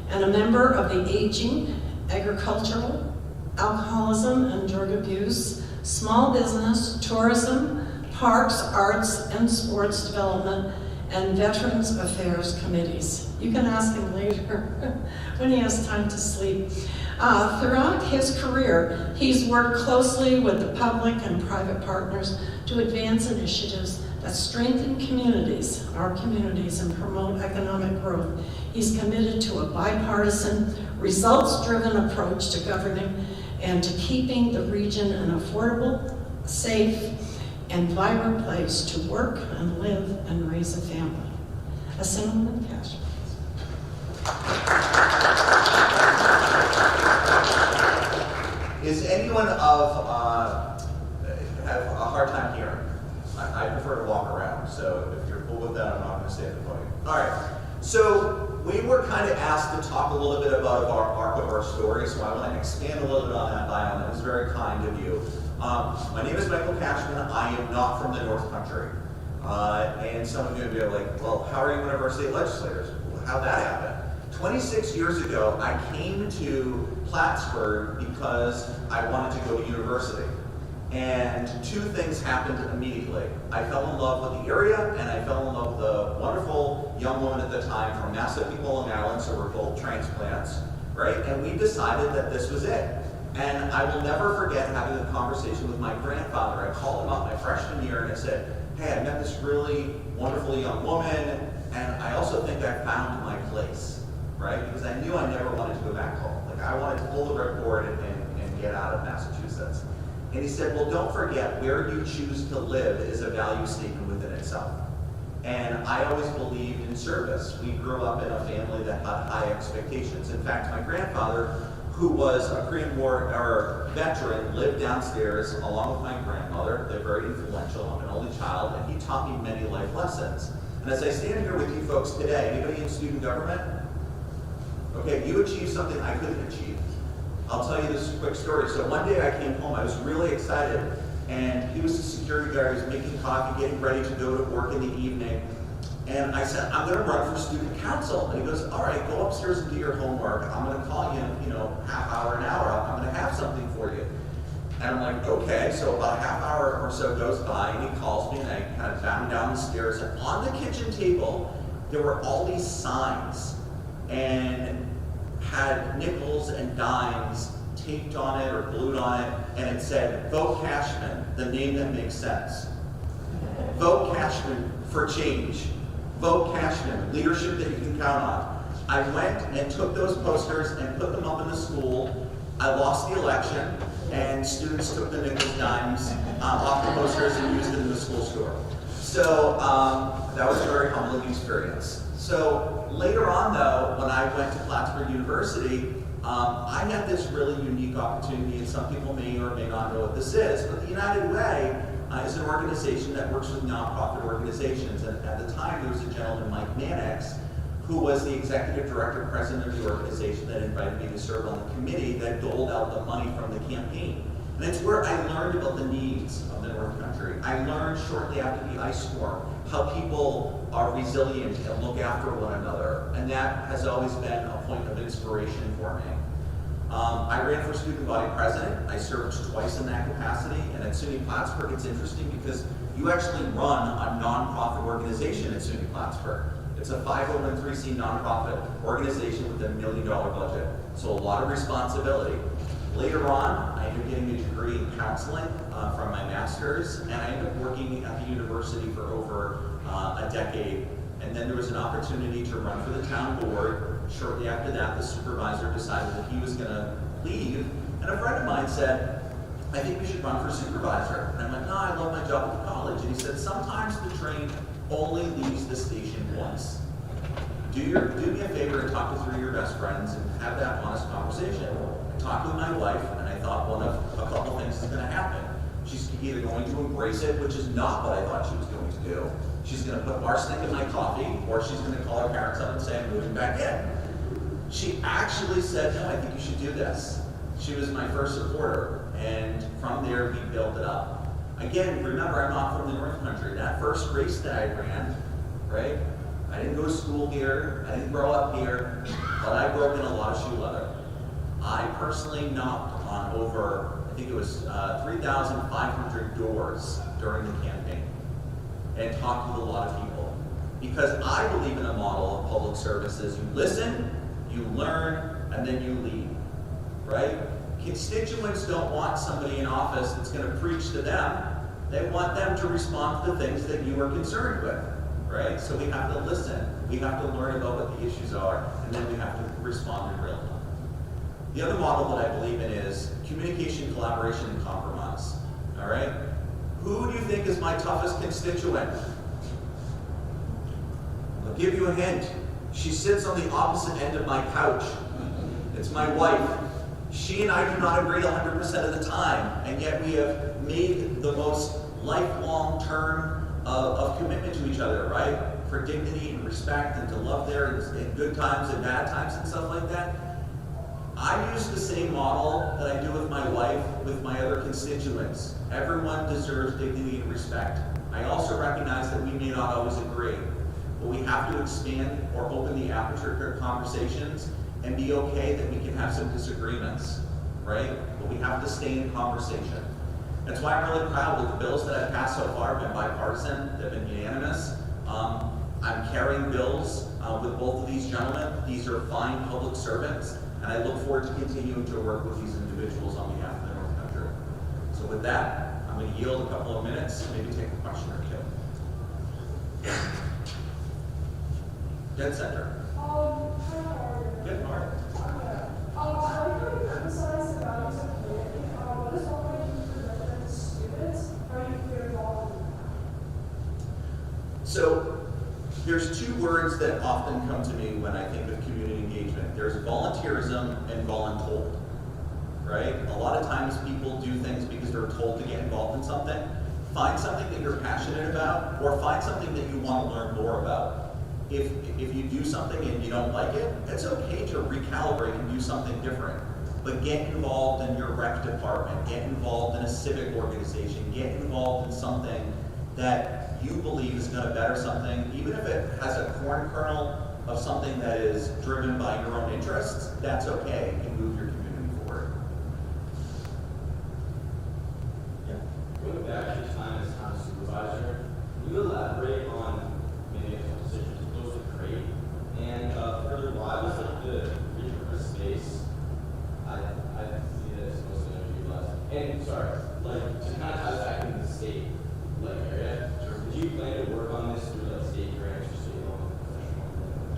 and a member of the Aging, Agricultural, Alcoholism and Drug Abuse, Small Business, Tourism, Parks, Arts and Sports Development, and Veterans Affairs Committees. You can ask him later when he has time to sleep. Throughout his career, he's worked closely with the public and private partners to advance initiatives that strengthen communities, our communities, and promote economic growth. He's committed to a bipartisan, results-driven approach to governing and to keeping the region an affordable, safe, and vibrant place to work and live and raise a family. Assemblyman Cashman. Is anyone have a hard time hearing? I prefer to walk around, so if you're cool with that, I'm not going to stay at the podium. All right, so we were kind of asked to talk a little bit about our arc of our story, so I want to expand a little bit on that bio, and that was very kind of you. My name is Michael Cashman. I am not from the North Country. And some of you would be like, well, how are you one of our state legislators? How'd that happen? 26 years ago, I came to Plattsburgh because I wanted to go to university. And 2 things happened immediately. I fell in love with the area, and I fell in love with a wonderful young woman at the time from Massapequa, Long Island, so we're both transplants, right? And we decided that this was it. And I will never forget having a conversation with my grandfather. I called him up my freshman year and I said, hey, I met this really wonderful young woman, and I also think I found my place, right? Because I knew I never wanted to go back home. Like, I wanted to pull the ripcord and get out of Massachusetts. And he said, well, don't forget, where you choose to live is a value statement within itself. And I always believed in service. We grew up in a family that had high expectations. In fact, my grandfather, who was a Korean War veteran, lived downstairs along with my grandmother. They're very influential. I'm an only child, and he taught me many life lessons. And as I stand here with you folks today, anybody in student government? Okay, you achieved something I couldn't achieve. I'll tell you this quick story. So one day I came home, I was really excited, and he was the security guard, he was making coffee, getting ready to go to work in the evening. And I said, I'm gonna run for student council. And he goes, all right, go upstairs and do your homework. I'm gonna call you in, half hour, an hour, I'm gonna have something for you. And I'm like, okay, so about a half hour or so goes by, and he calls me, and I kind of bound down the stairs, and on the kitchen table, there were all these signs, and had nickels and dimes taped on it or glued on it, and it said, vote Cashman, the name that makes sense. Vote Cashman for change. Vote Cashman, leadership that you can count on. I went and took those posters and put them up in the school. I lost the election, and students took the nickels, dimes off the posters and used them in the school store. So that was a very humbling experience. So later on though, when I went to Plattsburgh University, I had this really unique opportunity, and some people may or may not know what this is, but the United Way is an organization that works with nonprofit organizations. And at the time, there was a gentleman, Mike Mannix, who was the executive director, president of the organization that invited me to serve on the committee that doled out the money from the campaign. And it's where I learned about the needs of the North Country. I learned shortly after the ice storm how people are resilient and look after one another. And that has always been a point of inspiration for me. I ran for student body president. I served twice in that capacity. And at SUNY Plattsburgh, it's interesting because you actually run a nonprofit organization at SUNY Plattsburgh. It's a 501(c) nonprofit organization with a $1 million budget. So a lot of responsibility. Later on, I ended up getting a degree in counseling from my master's, and I ended up working at the university for over a decade. And then there was an opportunity to run for the town board. Shortly after that, the supervisor decided that he was going to leave, and a friend of mine said, I think you should run for supervisor. And I'm like, no, I love my job at the college. And he said, sometimes the train only leaves the station once. Do me a favor and talk to 3 of your best friends and have that honest conversation. I talked with my wife, and I thought one of a couple things is going to happen. She's either going to embrace it, which is not what I thought she was going to do. She's going to put arsenic in my coffee, or she's going to call her parents up and say, I'm moving back in. She actually said, no, I think you should do this. She was my first supporter, and from there, we built it up. Again, remember, I'm not from the North Country. That first race that I ran, right? I didn't go to school here, I didn't grow up here, but I broke in a lot of shoe leather. I personally knocked on over, I think it was 3,500 doors during the campaign and talked with a lot of people. Because I believe in a model of public services. You listen, you learn, and then you lead, right? Constituents don't want somebody in office that's going to preach to them. They want them to respond to the things that you are concerned with, right? So we have to listen. We have to learn about what the issues are, and then we have to respond in real time. The other model that I believe in is communication, collaboration, and compromise, all right? Who do you think is my toughest constituent? I'll give you a hint. She sits on the opposite end of my couch. It's my wife. She and I do not agree 100% of the time, and yet we have made the most lifelong term of commitment to each other, right? For dignity and respect and to love there in good times and bad times and stuff like that. I use the same model that I do with my wife, with my other constituents. Everyone deserves dignity and respect. I also recognize that we may not always agree, but we have to expand or open the aperture for conversations and be okay that we can have some disagreements, right? But we have to stay in conversation. That's why I'm really proud that the bills that I've passed so far have been bipartisan, they've been unanimous. I'm carrying bills with both of these gentlemen. These are fine public servants, and I look forward to continuing to work with these individuals on behalf of the North Country. So with that, I'm going to yield a couple of minutes, maybe take a question or two. Dead center. Good, Mark. I like how you emphasize the values of community. What is one way you present them to students? Are you involved in that? So there's 2 words that often come to me when I think of community engagement. There's volunteerism and voluntold, right? A lot of times people do things because they're told to get involved in something. Find something that you're passionate about, or find something that you want to learn more about. If you do something and you don't like it, it's okay to recalibrate and do something different. but get involved in your rec department, get involved in a civic organization, get involved in something that you believe is going to better something, even if it has a corn kernel of something that is driven by your own interests, that's okay. You can move your community forward. Yeah. Going back to your time as town supervisor, can you elaborate on maybe a couple decisions close to Crate? And further, why was like the repurposed space? I see that it's supposed to be utilized. And sorry, like to kind of tie this back into the state like area. Did you plan to work on this through like state grants or state loan?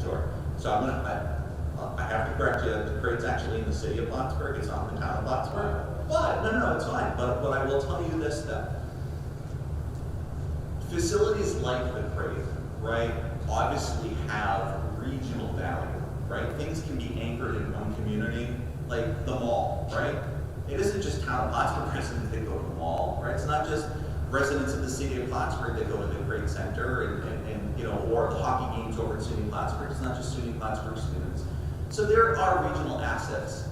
Sure. So I have to correct you. The Crate's actually in the city of Plattsburgh. It's not in the town of Plattsburgh. But no, it's fine. But I will tell you this though. Facilities like the Crate, right, obviously have regional value, right? Things can be anchored in one community, like the mall, right? It isn't just town of Plattsburgh residents that go to the mall, right? It's not just residents of the city of Plattsburgh that go to the Crate Center and you know, or the hockey games over at SUNY Plattsburgh. It's not just SUNY Plattsburgh students. So there are regional assets.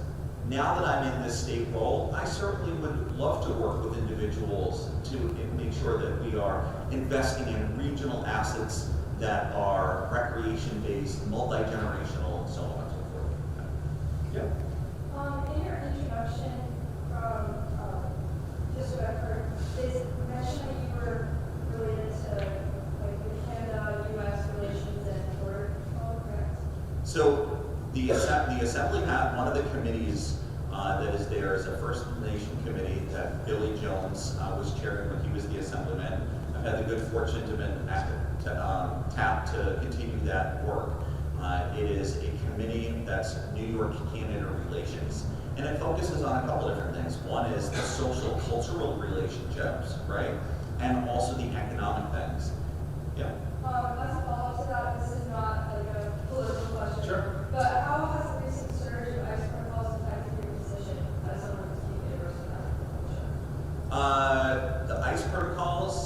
Now that I'm in this state role, I certainly would love to work with individuals to make sure that we are investing in regional assets that are recreation-based, multi-generational, and so on and so forth. Yeah. In your introduction from just what I've heard, is mentioned that you were really into like the Canada-U.S. relations and border control, correct? So the assembly had one of the committees that is there is a First Nation committee that Billy Jones was chairing when he was the assemblyman. I've had the good fortune to have been tapped to continue that work. It is a committee that's New York-Canada relations, and it focuses on a couple different things. One is the social cultural relationships, right? And also the economic things. Yeah. As a follow-up to that, this is not like a political question. Sure. But how has the recent surge of ICE protocols affected your position as someone who's keeping it versus that? The ICE protocols,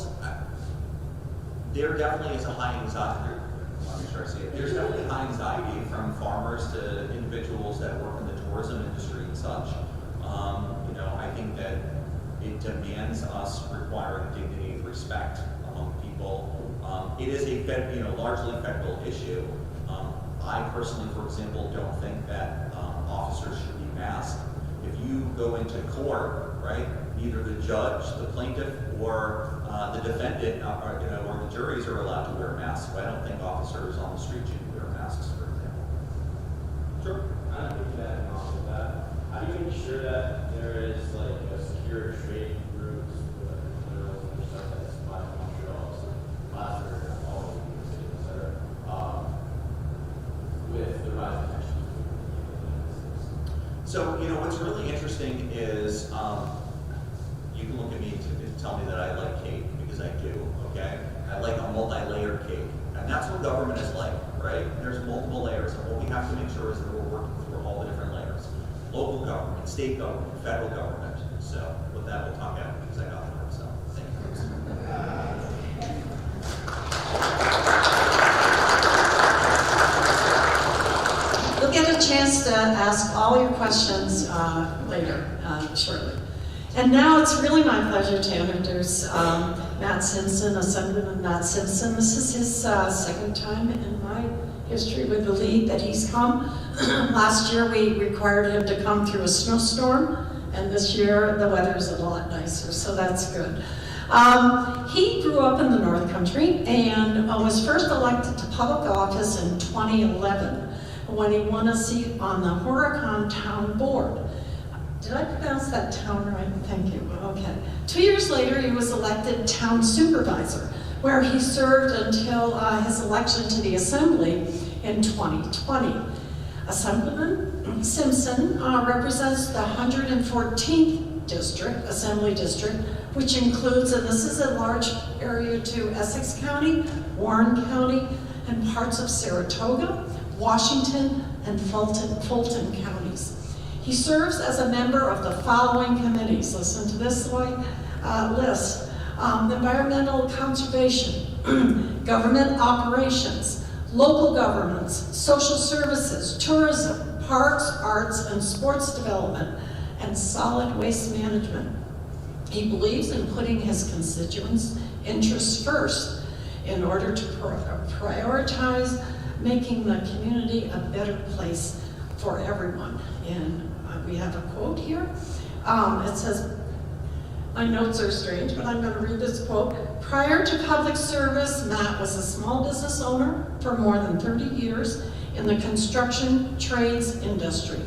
there definitely is a high anxiety. Let me try to say it. There's definitely high anxiety from farmers to individuals that work in the tourism industry and such. You know, I think that it demands us requiring dignity and respect among people. It is a largely federal issue. I personally, for example, don't think that officers should be masked. If you go into court, right, neither the judge, the plaintiff, or the defendant, or the juries are allowed to wear masks. So I don't think officers on the street should wear masks, for example. Sure. I don't think that and off of that. How do you ensure that there is like a secure trading routes with minerals and stuff that's by Montreal, Plattsburgh, all of the cities, et cetera, with the rise of tension? So, you know, what's really interesting is you can look at me to tell me that I like cake, because I do, okay? I like a multi-layered cake, and that's what government is like, right? There's multiple layers, and what we have to make sure is that we're working through all the different layers. Local government, state government, federal government. So with that, we'll talk after, because I got the word, so thank you. You'll get a chance to ask all your questions later, shortly. And now it's really my pleasure to introduce Matt Simpson, Assemblyman Matt Simpson. This is his second time in my history with the league that he's come. Last year we required him to come through a snowstorm, and this year the weather is a lot nicer, so that's good. He grew up in the North Country and was first elected to public office in 2011 when he won a seat on the Horicon Town Board. Did I pronounce that town right? Thank you. Okay. 2 years later, he was elected town supervisor, where he served until his election to the Assembly in 2020. Assemblyman Simpson represents the 114th district, Assembly District, which includes, and this is a large area too, Essex County, Warren County, and parts of Saratoga, Washington, and Fulton counties. He serves as a member of the following committees. Listen to this list. Environmental conservation, government operations, local governments, social services, tourism, parks, arts, and sports development, and solid waste management. He believes in putting his constituents' interests first in order to prioritize making the community a better place for everyone. And we have a quote here. It says, my notes are strange, but I'm going to read this quote. Prior to public service, Matt was a small business owner for more than 30 years in the construction trades industry.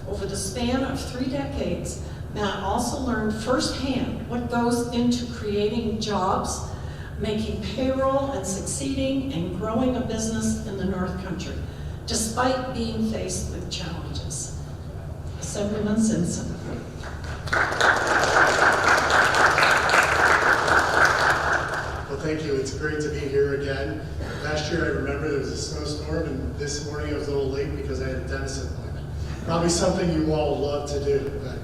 Over the span of 3 decades, Matt also learned firsthand what goes into creating jobs, making payroll, and succeeding in growing a business in the North Country, despite being faced with challenges. Assemblyman Simpson. Well, thank you. It's great to be here again. Last year, I remember there was a snowstorm, and this morning I was a little late because I had a dentist appointment. Probably something you all love to do, but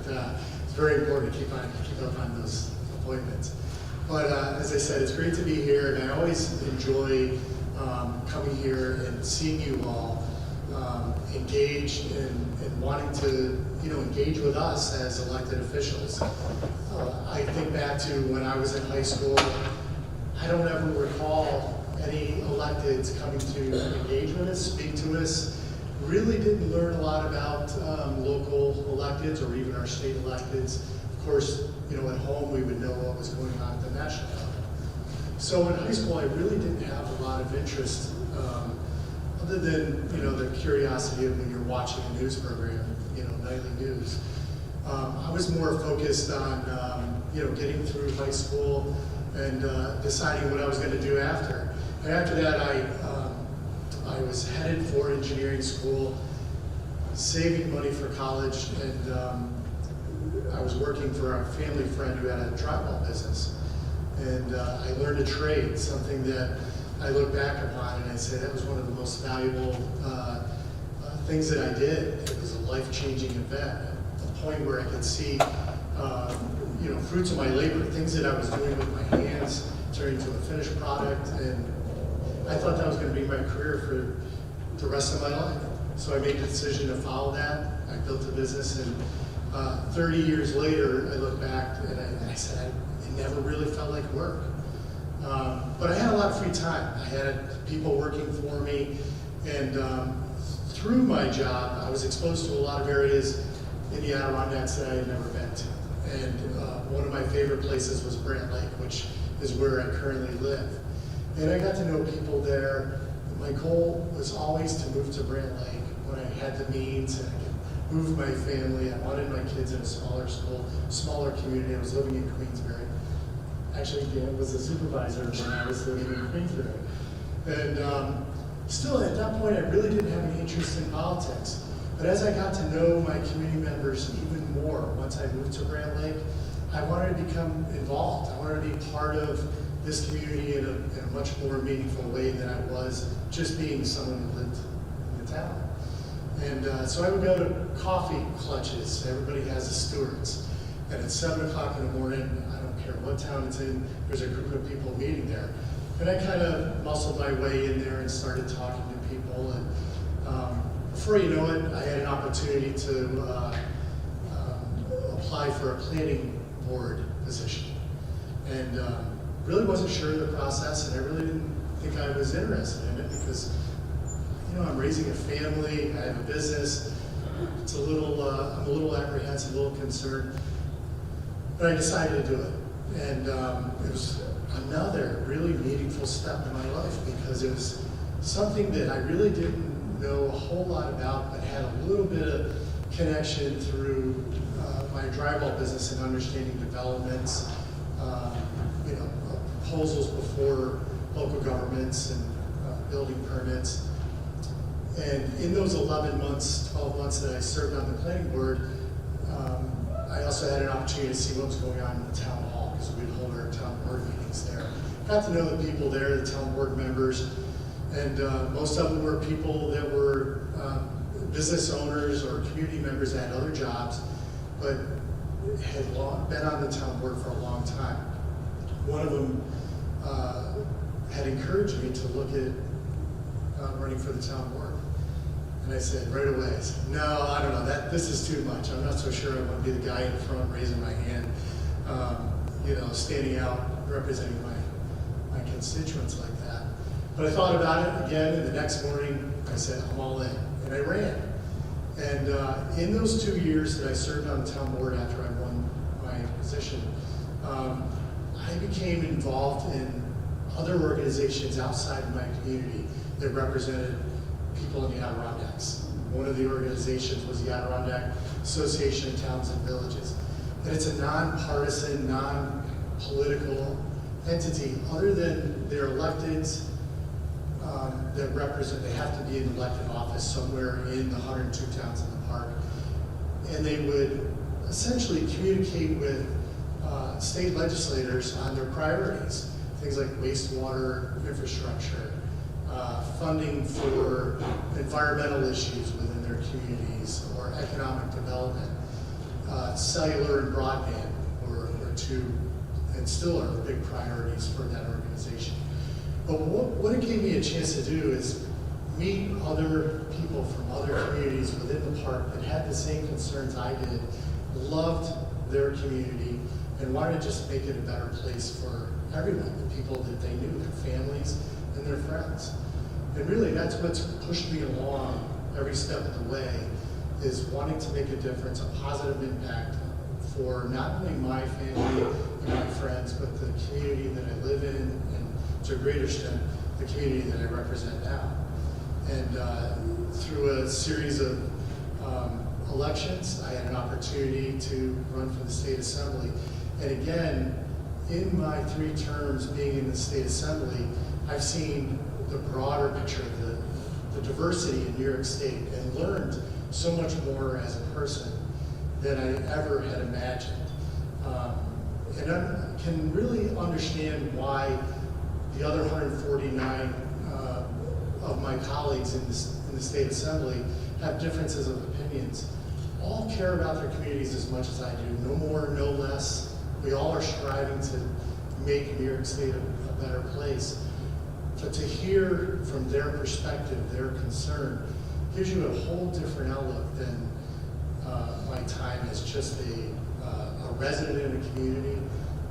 it's very important to keep up on those appointments. But as I said, it's great to be here, and I always enjoy coming here and seeing you all engaged and wanting to, engage with us as elected officials. I think back to when I was in high school. I don't ever recall any electeds coming to engage with us, speak to us. Really didn't learn a lot about local electeds or even our state electeds. Of course, at home we would know what was going on at the national level. So in high school, I really didn't have a lot of interest, other than the curiosity of when you're watching a news program, nightly news. I was more focused on getting through high school and deciding what I was going to do after. And after that, I was headed for engineering school, saving money for college, and I was working for a family friend who had a drywall business. And I learned a trade, something that I look back upon and I say that was one of the most valuable things that I did. It was a life-changing event, a point where I could see fruits of my labor, things that I was doing with my hands, turning to a finished product, and I thought that was going to be my career for the rest of my life. So I made the decision to follow that. I built a business, and 30 years later, I look back and I said, it never really felt like work. But I had a lot of free time. I had people working for me, and through my job, I was exposed to a lot of areas in the Adirondacks that I had never been to. And one of my favorite places was Brant Lake, which is where I currently live. And I got to know people there. My goal was always to move to Brant Lake when I had the means and I could move my family. I wanted my kids in a smaller school, smaller community. I was living in Queensbury. Actually, Dan was a supervisor when I was living in Queensbury. And still, at that point, I really didn't have any interest in politics. But as I got to know my community members even more, once I moved to Brant Lake, I wanted to become involved. I wanted to be part of this community in a much more meaningful way than I was just being someone who lived in the town. And so I would go to coffee clutches. Everybody has a Stewart's. And at 7 o'clock in the morning, I don't care what town it's in, there's a group of people meeting there. And I kind of muscled my way in there and started talking to people. And before you know it, I had an opportunity to apply for a planning board position. And really wasn't sure of the process, and I really didn't think I was interested in it because, I'm raising a family, I have a business. It's I'm a little apprehensive, a little concerned. But I decided to do it. And it was another really meaningful step in my life because it was something that I really didn't know a whole lot about, but had a little bit of connection through my drywall business and understanding developments, proposals before local governments and building permits. And in those 11 months, 12 months that I served on the planning board, I also had an opportunity to see what was going on in the town hall because we'd hold our town board meetings there. Got to know the people there, the town board members, and most of them were people that were business owners or community members that had other jobs, but had been on the town board for a long time. One of them had encouraged me to look at running for the town board. And I said right away, I said, no, I don't know, this is too much. I'm not so sure I want to be the guy in front raising my hand, standing out, representing my constituents like that. But I thought about it again, and the next morning I said, I'm all in, and I ran. And in those 2 years that I served on the town board after I won my position, I became involved in other organizations outside of my community that represented people in the Adirondacks. One of the organizations was the Adirondack Association of Towns and Villages. And it's a nonpartisan, non-political entity, other than their electeds that represent, they have to be in elected office somewhere in the 102 towns in the park. And they would essentially communicate with state legislators on their priorities, things like wastewater infrastructure, funding for environmental issues within their communities, or economic development. Cellular and broadband were two, and still are big priorities for that organization. But what it gave me a chance to do is meet other people from other communities within the park that had the same concerns I did, loved their community, and wanted to just make it a better place for everyone, the people that they knew, their families and their friends. And really, that's what's pushed me along every step of the way, is wanting to make a difference, a positive impact for not only my family and my friends, but the community that I live in, and to a greater extent, the community that I represent now. And through a series of elections, I had an opportunity to run for the state assembly. And again, in my 3 terms being in the state assembly, I've seen the broader picture of the diversity in New York State, and learned so much more as a person than I ever had imagined. And I can really understand why the other 149 of my colleagues in the state assembly have differences of opinions. All care about their communities as much as I do, no more, no less. We all are striving to make New York State a better place. But to hear from their perspective, their concern, gives you a whole different outlook than my time as just a resident in a community,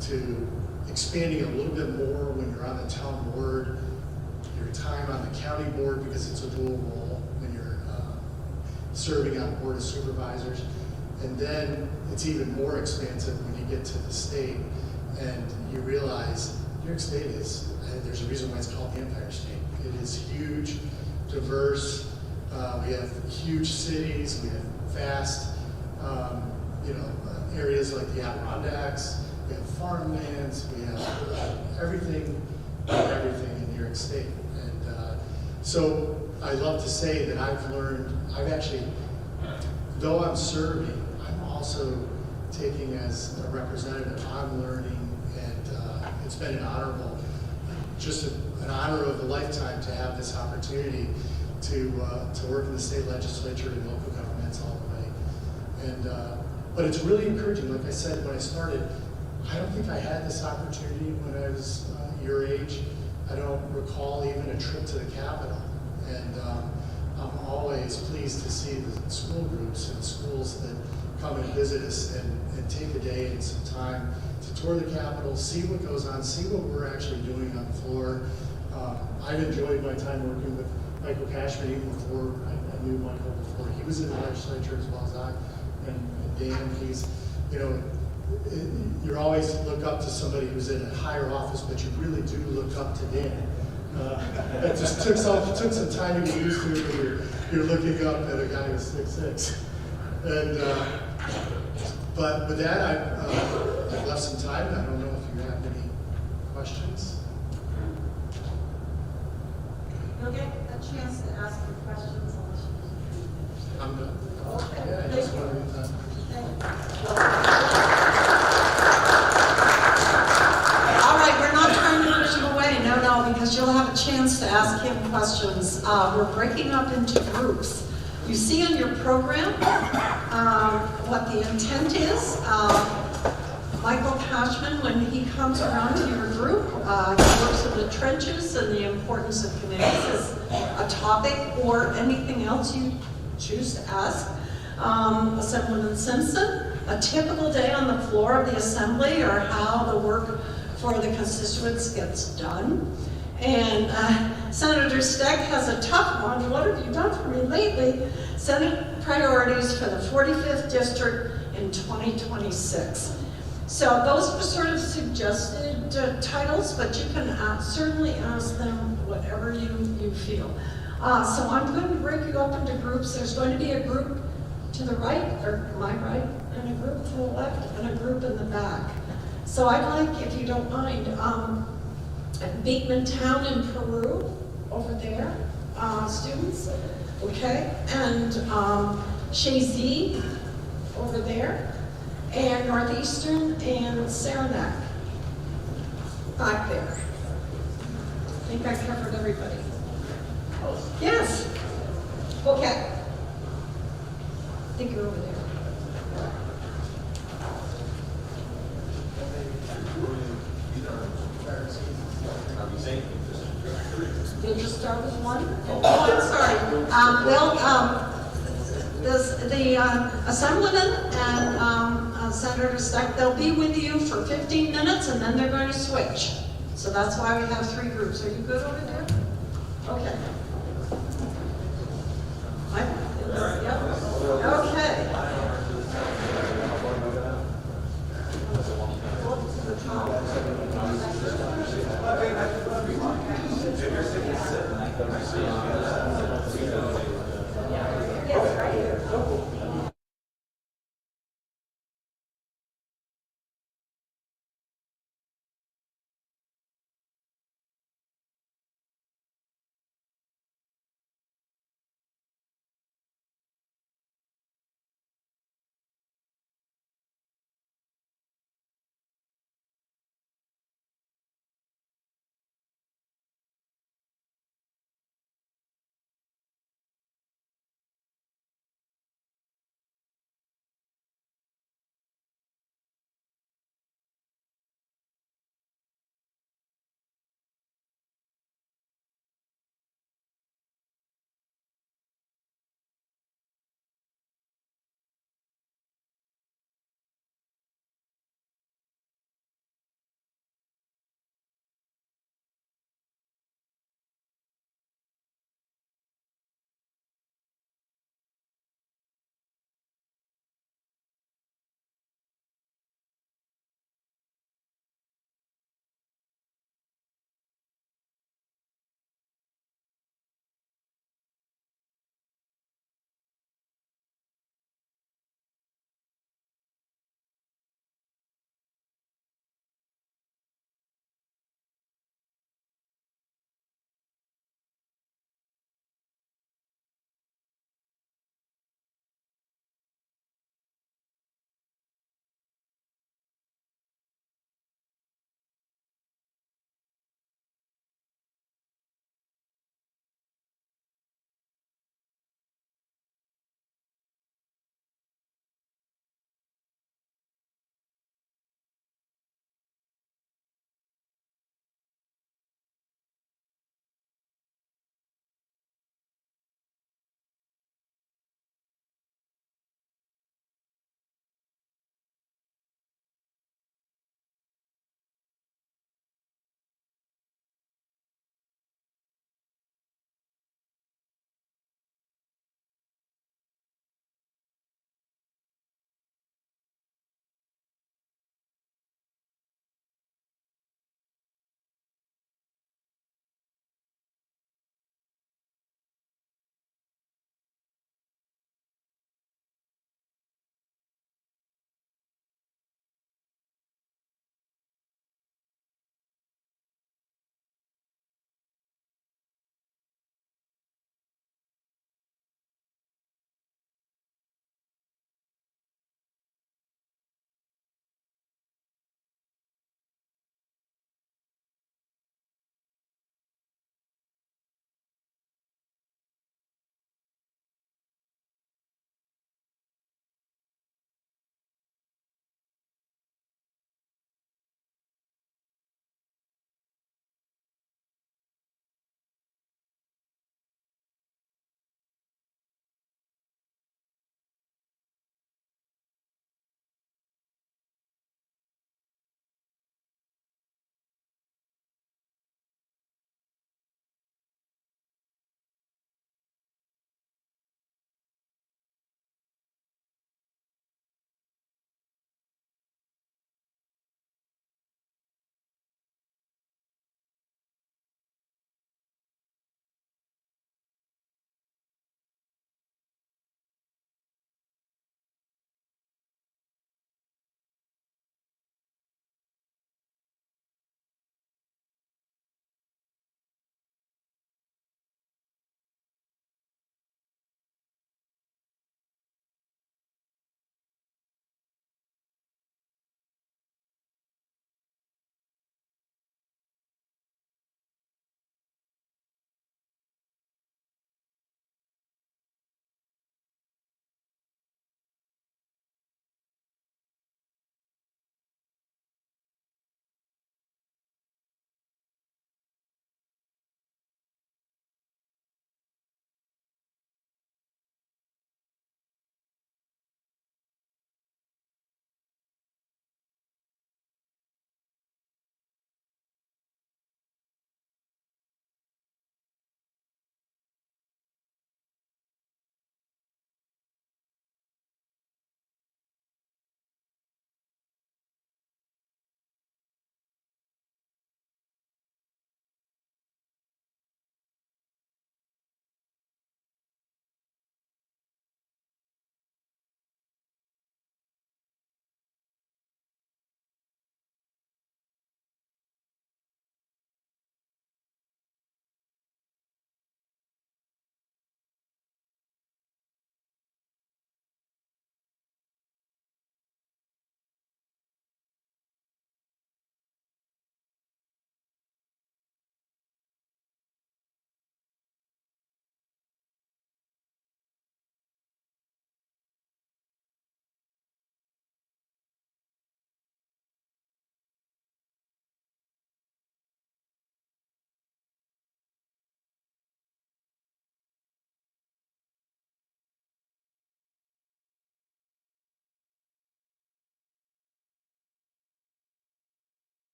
to expanding a little bit more when you're on the town board, your time on the county board, because it's a dual role when you're serving on board of supervisors. And then it's even more expansive when you get to the state and you realize New York State is, there's a reason why it's called the Empire State. It is huge, diverse. We have huge cities. We have vast, areas like the Adirondacks. We have farmlands. We have everything in New York State. And so I love to say that I've actually, though I'm serving, I'm also taking as a representative, I'm learning, and it's been an honorable, just an honor of a lifetime to have this opportunity to work in the state legislature and local governments all the way. And but it's really encouraging. Like I said, when I started, I don't think I had this opportunity when I was your age. I don't recall even a trip to the Capitol. And I'm always pleased to see the school groups and schools that come and visit us and take a day and some time to tour the Capitol, see what goes on, see what we're actually doing on the floor. I've enjoyed my time working with Michael Cashman even before I knew Michael before. He was in the legislature as well as I, and Dan, he's, you always look up to somebody who's in a higher office, but you really do look up to Dan. It just took some time to get used to it when you're looking up at a guy who's 6'6". And but with that, I've left some time, and I don't know if you have any questions. You'll get a chance to ask your questions unless you. I'm done. Okay. Yeah, I just wanted to. All right, we're not trying to push you away, no, because you'll have a chance to ask him questions. We're breaking up into groups. You see on your program what the intent is. Michael Cashman, when he comes around to your group, he works in the trenches and the importance of committees is a topic or anything else you choose to ask. Assemblyman Simpson, a typical day on the floor of the assembly or how the work for the constituents gets done. And Senator Steck has a tough one. What have you done for me lately? Senate priorities for the 45th district in 2026. So those are sort of suggested titles, but you can certainly ask them whatever you feel. So I'm going to break you up into groups. There's going to be a group to the right, or my right, and a group to the left, and a group in the back. So I'd like, if you don't mind, Beekman Town in Peru, over there, students, okay? And Shazy, over there, and Northeastern and Saranac, back there. I think I covered everybody. Yes? Okay. I think you're over there. You'll just start with one? Oh, I'm sorry. The Assemblyman and Senator Steck, they'll be with you for 15 minutes and then they're going to switch. So that's why we have 3 groups. Are you good over there? Okay. Yep. Okay. Yes, right here.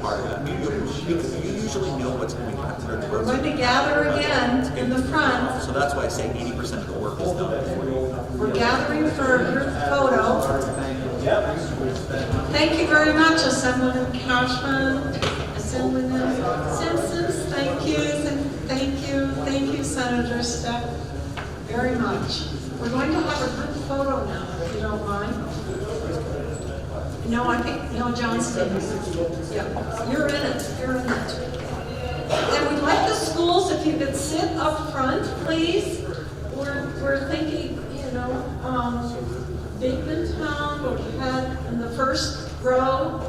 part of that. You usually know what's going to happen. We're going to gather again in the front. So that's why I say 80% of the work is done before you. We're gathering for a group photo. Thank you very much, Assemblyman Cashman, Assemblyman Simpson. Thank you, thank you, Senator Stepp, very much. We're going to have a group photo now, if you don't mind. No, I think, no, Johnston. Yeah, you're in it. And we'd like the schools, if you could sit up front, please. We're thinking, Bigman Town, we had in the first row,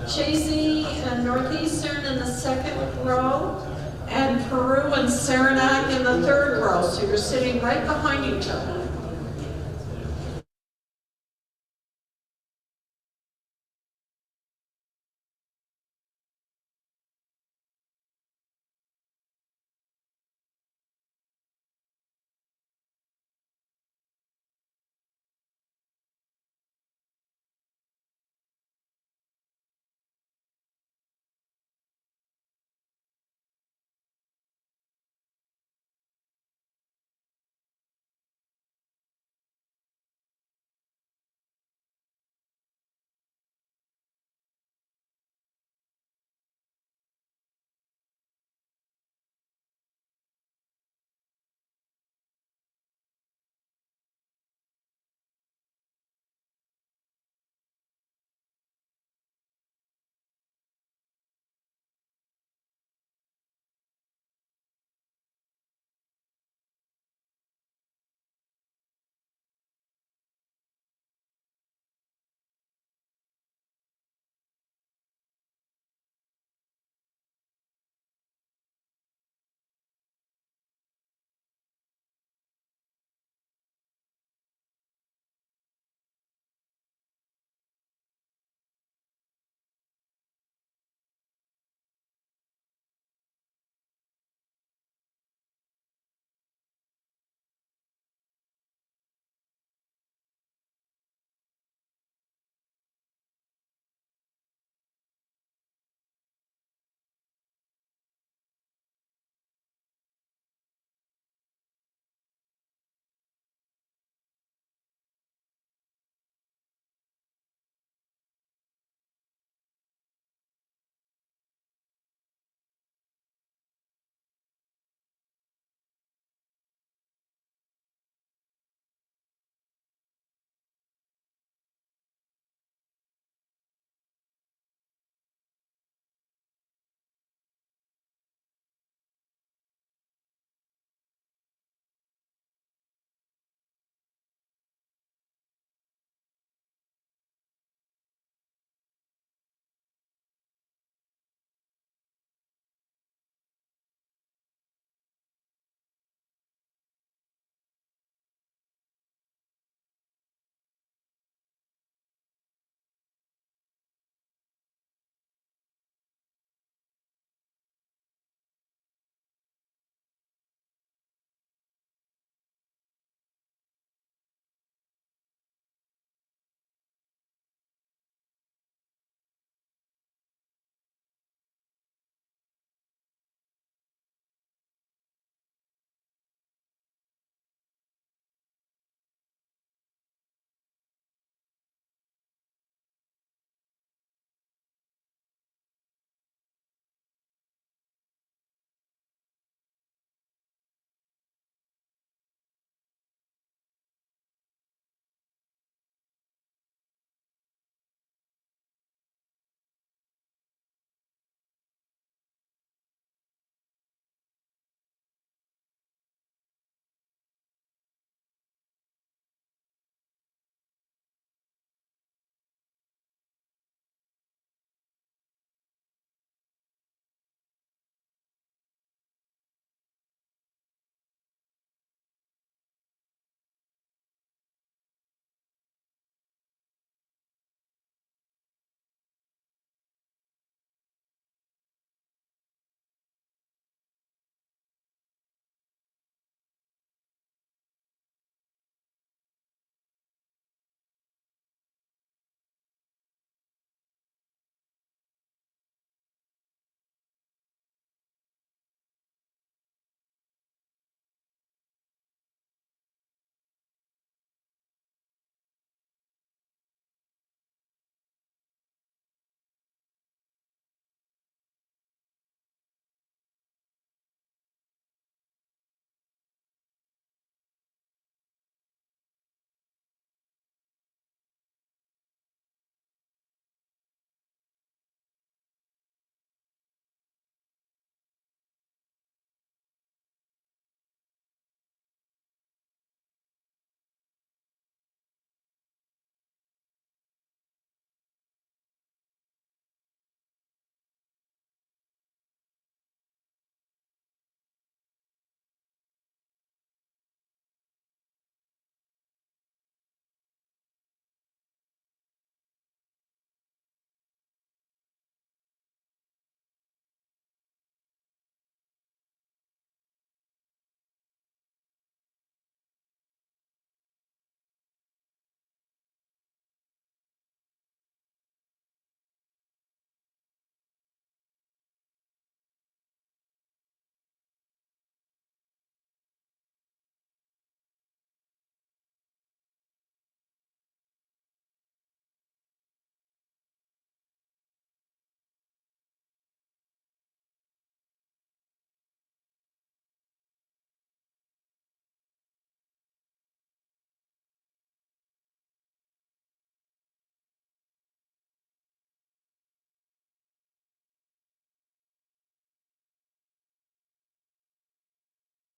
Chazy and Northeastern in the second row, and Peru and Saranac in the third row. So you're sitting right behind each other.